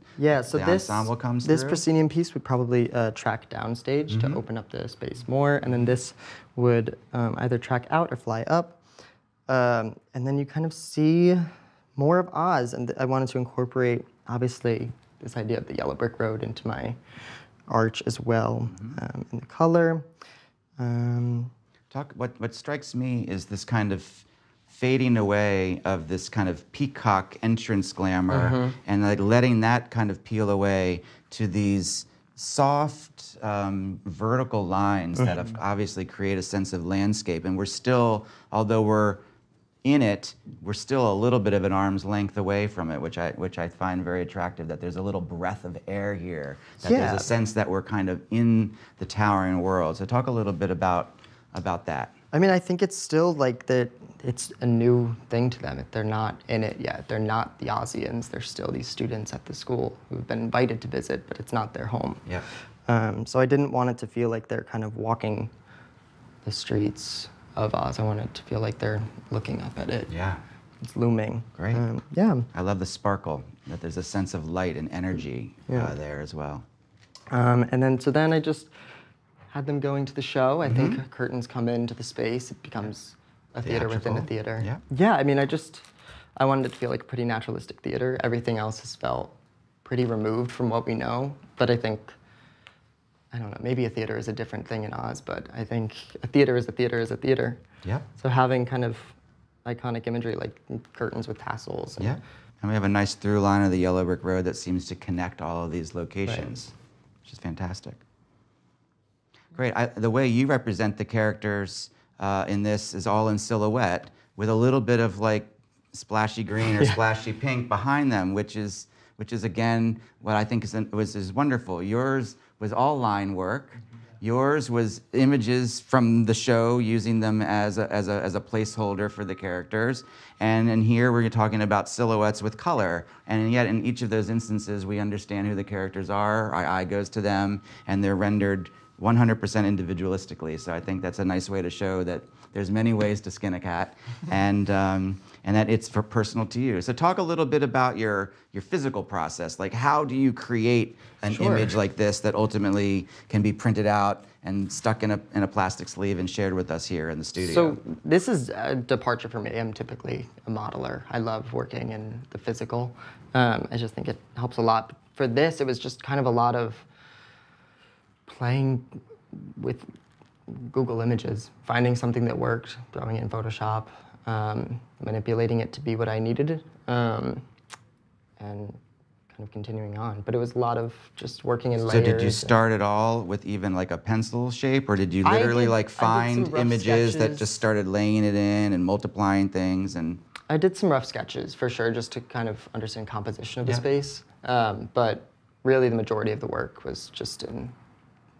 So the this ensemble comes this through. proscenium piece would probably track downstage to open up the space more, and then this would either track out or fly up, and then you kind of see more of Oz. And I wanted to incorporate, obviously, this idea of the yellow brick road into my arch as well, in the color. What strikes me is this kind of fading away of this kind of peacock entrance glamour, and like letting that kind of peel away to these soft vertical lines that have obviously create a sense of landscape. And we're still, although we're in it, we're still a little bit of an arm's length away from it, which I find very attractive, that there's a little breath of air here, that there's a sense that we're kind of in the towering world. So talk a little bit about that. I mean, I think it's still like it's a new thing to them. They're not in it yet. They're not the Ozians. They're still these students at the school who've been invited to visit, but it's not their home. Yeah. So I didn't want it to feel like they're kind of walking the streets of Oz. I want it to feel like they're looking up at it. Yeah. It's looming. Great. Yeah. I love the sparkle, that there's a sense of light and energy there as well. And then I just had them going to the show. I think curtains come into the space. It becomes a theater within a theater. Yeah. Yeah, I mean, I wanted it to feel like a pretty naturalistic theater. Everything else has felt pretty removed from what we know. But I think, I don't know, maybe a theater is a different thing in Oz, but I think a theater is a theater is a theater. Yeah. So having kind of iconic imagery like curtains with tassels. Yeah. And we have a nice through line of the yellow brick road that seems to connect all of these locations, which is fantastic. Great. The way you represent the characters in this is all in silhouette, with a little bit of like splashy green or splashy pink behind them, which is again what I think is wonderful. Yours was all line work. Yours was images from the show, using them as a placeholder for the characters. And here we're talking about silhouettes with color. And yet in each of those instances, we understand who the characters are. Our eye goes to them, and they're rendered 100% individualistically. So I think that's a nice way to show that there's many ways to skin a cat, and that it's for personal to you. So talk a little bit about your physical process. Like, how do you create an image like this that ultimately can be printed out and stuck in a plastic sleeve and shared with us here in the studio? So this is a departure for me. I'm typically a modeler. I love working in the physical. I just think it helps a lot. For this, it was just kind of a lot of playing with Google Images, finding something that worked, throwing it in Photoshop, manipulating it to be what I needed, and kind of continuing on. But it was a lot of just working in layers. So did you start it all with even like a pencil shape, or did you literally find images that just started laying it in and multiplying things? And I did some rough sketches for sure, just to kind of understand composition of the space. But really the majority of the work was just in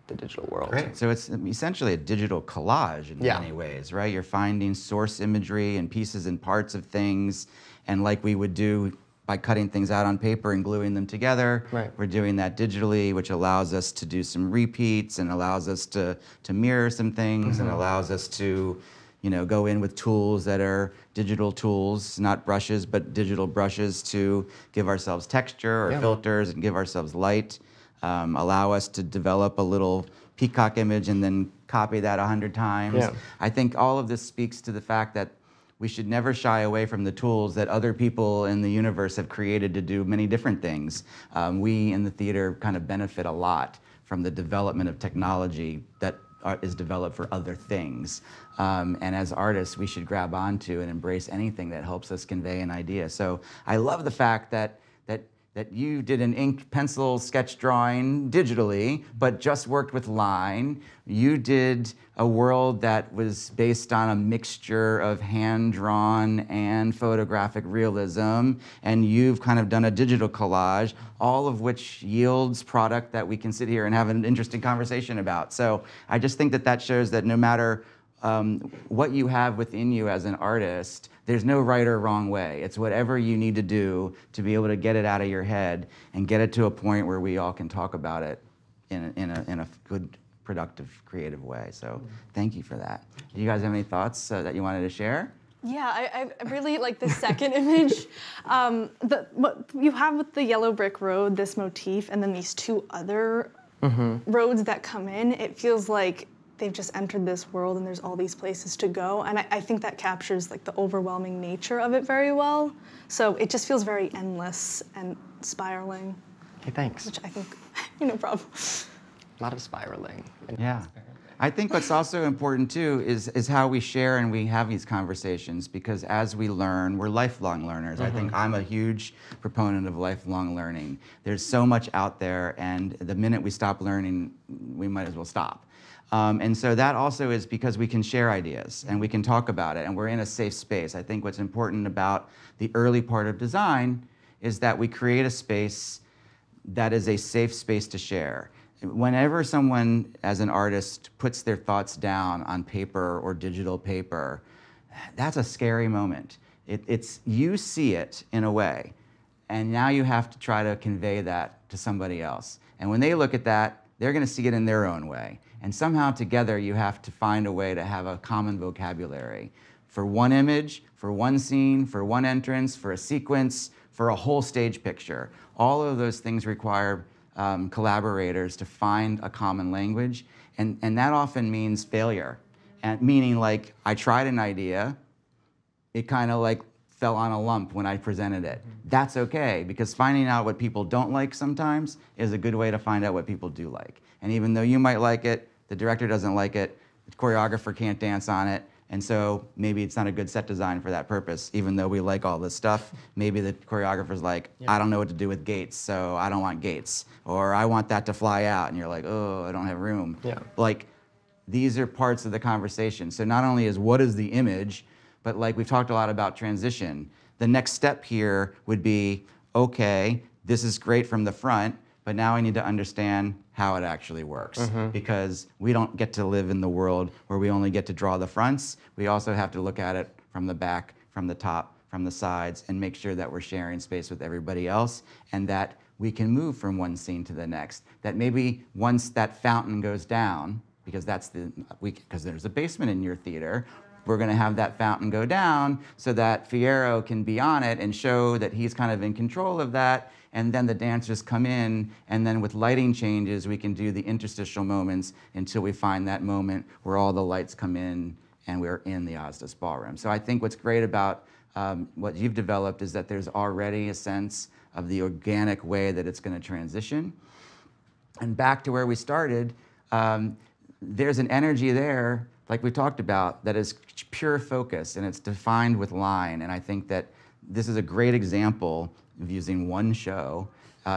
the digital world. Great. So it's essentially a digital collage in many ways, right? You're finding source imagery and pieces and parts of things, and like we would do by cutting things out on paper and gluing them together, we're doing that digitally, which allows us to do some repeats and allows us to mirror some things and allows us to, you know, go in with tools that are digital tools, not brushes, but digital brushes to give ourselves texture or filters and give ourselves light, allow us to develop a little peacock image and then copy that 100 times. I think all of this speaks to the fact that we should never shy away from the tools that other people in the universe have created to do many different things. We in the theater kind of benefit a lot from the development of technology that is developed for other things. And as artists, we should grab onto and embrace anything that helps us convey an idea. So I love the fact that you did an ink pencil sketch drawing digitally, but just worked with line. You did a world that was based on a mixture of hand-drawn and photographic realism, and you've kind of done a digital collage, all of which yields product that we can sit here and have an interesting conversation about. So I just think that that shows that no matter what you have within you as an artist, there's no right or wrong way. It's whatever you need to do to be able to get it out of your head and get it to a point where we all can talk about it in a good, productive, creative way. So thank you for that. Do you guys have any thoughts that you wanted to share? Yeah, I really like the second image. What you have with the yellow brick road, this motif, and then these two other roads that come in, it feels like they've just entered this world and there's all these places to go. And I think that captures like the overwhelming nature of it very well. So it just feels very endless and spiraling. Okay, thanks. Which I think, no problem. A lot of spiraling. Yeah. I think what's also important too is how we share and we have these conversations, because as we learn, we're lifelong learners. I think I'm a huge proponent of lifelong learning. There's so much out there, and the minute we stop learning, we might as well stop. And so that also is because we can share ideas and we can talk about it and we're in a safe space. I think what's important about the early part of design is that we create a space that is a safe space to share. Whenever someone, as an artist, puts their thoughts down on paper or digital paper, that's a scary moment. It's you see it in a way, and now you have to try to convey that to somebody else. And when they look at that, they're going to see it in their own way. And somehow together you have to find a way to have a common vocabulary for one image, for one scene, for one entrance, for a sequence, for a whole stage picture. All of those things require collaborators to find a common language, and that often means failure. And meaning, like, I tried an idea, it kind of like fell on a lump when I presented it. That's okay, because finding out what people don't like sometimes is a good way to find out what people do like. And even though you might like it, the director doesn't like it, the choreographer can't dance on it, and so maybe it's not a good set design for that purpose. Even though we like all this stuff, maybe the choreographer's like, I don't know what to do with gates, so I don't want gates. Or I want that to fly out, and you're like, oh, I don't have room. Like, these are parts of the conversation. So not only is what is the image, but like we've talked a lot about transition. The next step here would be, okay, this is great from the front, but now I need to understand how it actually works. Because we don't get to live in the world where we only get to draw the fronts. We also have to look at it from the back, from the top, from the sides, and make sure that we're sharing space with everybody else, and that we can move from one scene to the next. That maybe once that fountain goes down, because because there's a basement in your theater, we're going to have that fountain go down so that Fierro can be on it and show that he's kind of in control of that. And then the dancers come in, and then with lighting changes, we can do the interstitial moments until we find that moment where all the lights come in and we're in the Osdas Ballroom. So I think what's great about what you've developed is that there's already a sense of the organic way that it's going to transition. And back to where we started, there's an energy there, like we talked about, that is pure focus, and it's defined with line. And I think that this is a great example of using one show,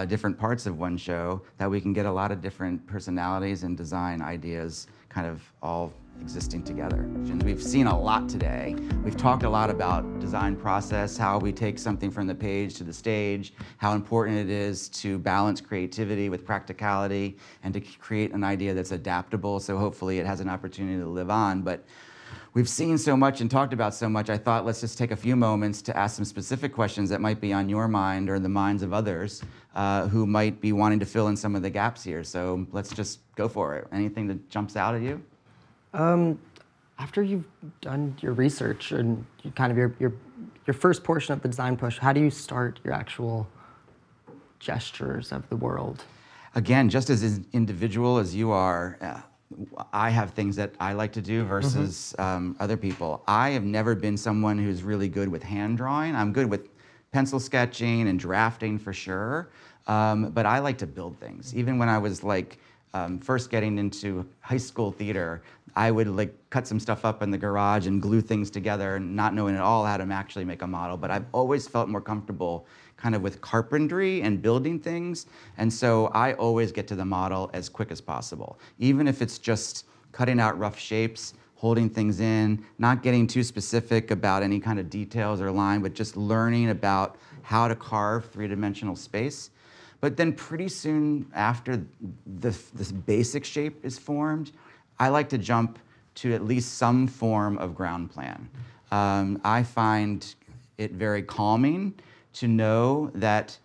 different parts of one show, that we can get a lot of different personalities and design ideas kind of all existing together. And we've seen a lot today. We've talked a lot about design process, how we take something from the page to the stage, how important it is to balance creativity with practicality and to create an idea that's adaptable, so hopefully it has an opportunity to live on. But we've seen so much and talked about so much, I thought let's just take a few moments to ask some specific questions that might be on your mind or the minds of others who might be wanting to fill in some of the gaps here. So let's just go for it. Anything that jumps out at you? After you've done your research and kind of your first portion of the design push, how do you start your actual gestures of the world? Again, just as individual as you are, I have things that I like to do versus other people. I have never been someone who's really good with hand drawing. I'm good with pencil sketching and drafting for sure, but I like to build things. Even when I was like first getting into high school theater, I would like cut some stuff up in the garage and glue things together, not knowing at all how to actually make a model. But I've always felt more comfortable kind of with carpentry and building things. And so I always get to the model as quick as possible. Even if it's just cutting out rough shapes, holding things in, not getting too specific about any kind of details or line, but just learning about how to carve three-dimensional space. But then pretty soon after this basic shape is formed, I like to jump to at least some form of ground plan. I find it very calming to know that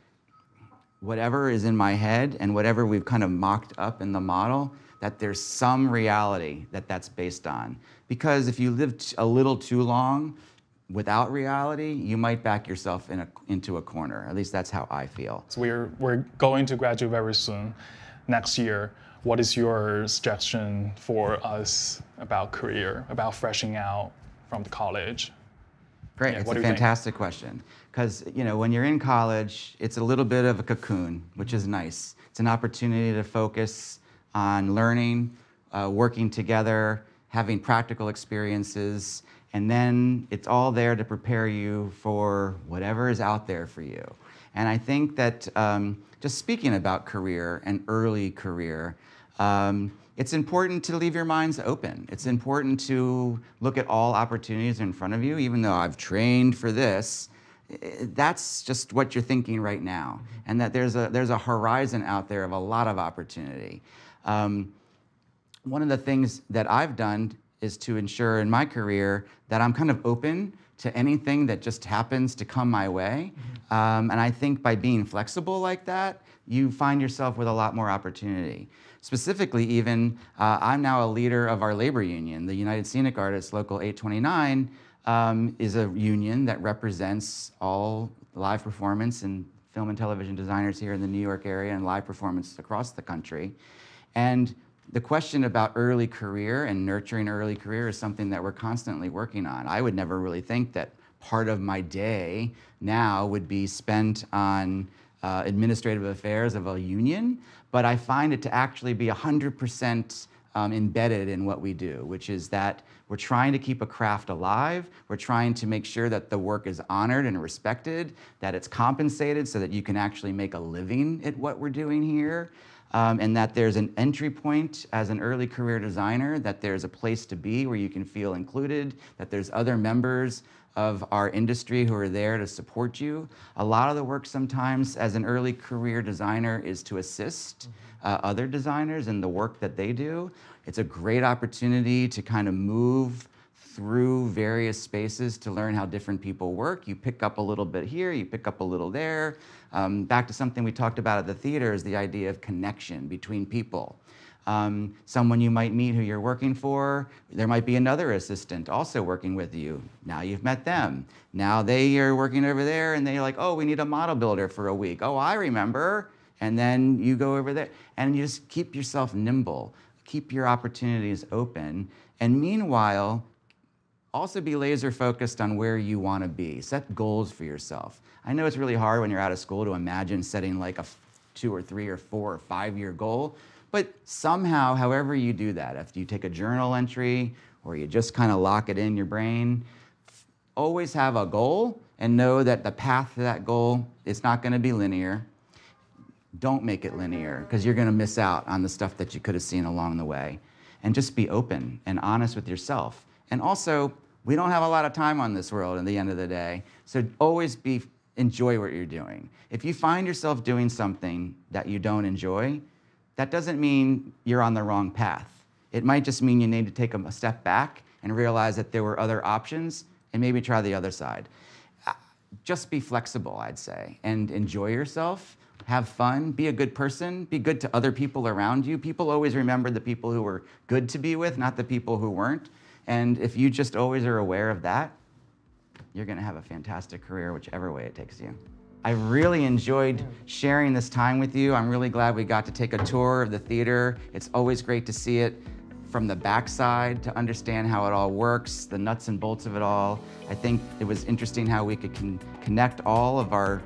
whatever is in my head and whatever we've kind of mocked up in the model, that there's some reality that that's based on. Because if you live a little too long without reality, you might back yourself into a corner. At least that's how I feel. So we're going to graduate very soon, next year. What is your suggestion for us about career, about freshening out from the college? Great, it's a fantastic question. Because when you're in college, it's a little bit of a cocoon, which is nice. It's an opportunity to focus on learning, working together, having practical experiences, and then it's all there to prepare you for whatever is out there for you. And I think that just speaking about career and early career, it's important to leave your minds open. It's important to look at all opportunities in front of you, even though I've trained for this. That's just what you're thinking right now, and that there's a horizon out there of a lot of opportunity. One of the things that I've done is to ensure in my career that I'm kind of open to anything that just happens to come my way. And I think by being flexible like that, you find yourself with a lot more opportunity. Specifically even, I'm now a leader of our labor union. The United Scenic Artists Local 829 is a union that represents all live performance and film and television designers here in the New York area and live performance across the country. And the question about early career and nurturing early career is something that we're constantly working on. I would never really think that part of my day now would be spent on administrative affairs of a union, but I find it to actually be 100% embedded in what we do, which is that we're trying to keep a craft alive, we're trying to make sure that the work is honored and respected, that it's compensated so that you can actually make a living at what we're doing here, and that there's an entry point as an early career designer, that there's a place to be where you can feel included, that there's other members of our industry who are there to support you. A lot of the work sometimes as an early career designer is to assist other designers in the work that they do. It's a great opportunity to kind of move through various spaces to learn how different people work. You pick up a little bit here, you pick up a little there. Back to something we talked about at the theater is the idea of connection between people. Someone you might meet who you're working for, there might be another assistant also working with you. Now you've met them. Now they are working over there and they're like, oh, we need a model builder for a week. Oh, I remember. And then you go over there and you just keep yourself nimble, keep your opportunities open. And meanwhile, also be laser focused on where you want to be. Set goals for yourself. I know it's really hard when you're out of school to imagine setting like a 2 or 3 or 4 or 5 year goal. But somehow, however you do that, if you take a journal entry or you just kind of lock it in your brain, always have a goal and know that the path to that goal is not going to be linear. Don't make it linear because you're going to miss out on the stuff that you could have seen along the way. and just be open and honest with yourself. And also, we don't have a lot of time on this world at the end of the day, so always enjoy what you're doing. If you find yourself doing something that you don't enjoy, that doesn't mean you're on the wrong path. It might just mean you need to take a step back and realize that there were other options and maybe try the other side. Just be flexible, I'd say, and enjoy yourself, have fun, be a good person, be good to other people around you. People always remember the people who were good to be with, not the people who weren't. And if you just always are aware of that, you're gonna have a fantastic career, whichever way it takes you. I really enjoyed sharing this time with you. I'm really glad we got to take a tour of the theater. It's always great to see it from the backside, to understand how it all works, the nuts and bolts of it all. I think it was interesting how we could connect all of our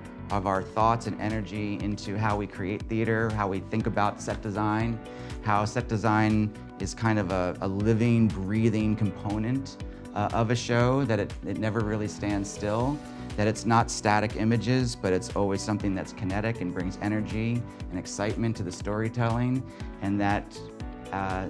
thoughts and energy into how we create theater, how we think about set design, how set design is kind of a living, breathing component of a show, that it never really stands still, that it's not static images, but it's always something that's kinetic and brings energy and excitement to the storytelling, and that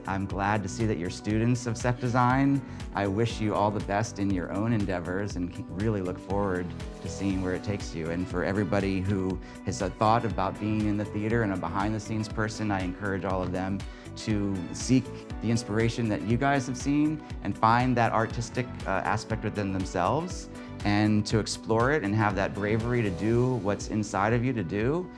I'm glad to see that you're students of set design. I wish you all the best in your own endeavors and really look forward to seeing where it takes you. And for everybody who has a thought about being in the theater and a behind-the-scenes person, I encourage all of them to seek the inspiration that you guys have seen and find that artistic aspect within themselves, and to explore it and have that bravery to do what's inside of you to do,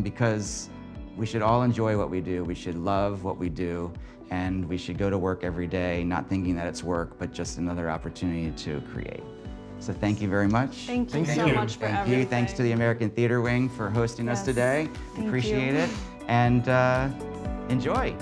because we should all enjoy what we do. We should love what we do, and we should go to work every day not thinking that it's work, but just another opportunity to create. So thank you very much. Thank you so much for everything. Thank you. Thanks to the American Theater Wing for hosting us today. Thank Appreciate you. it. And enjoy.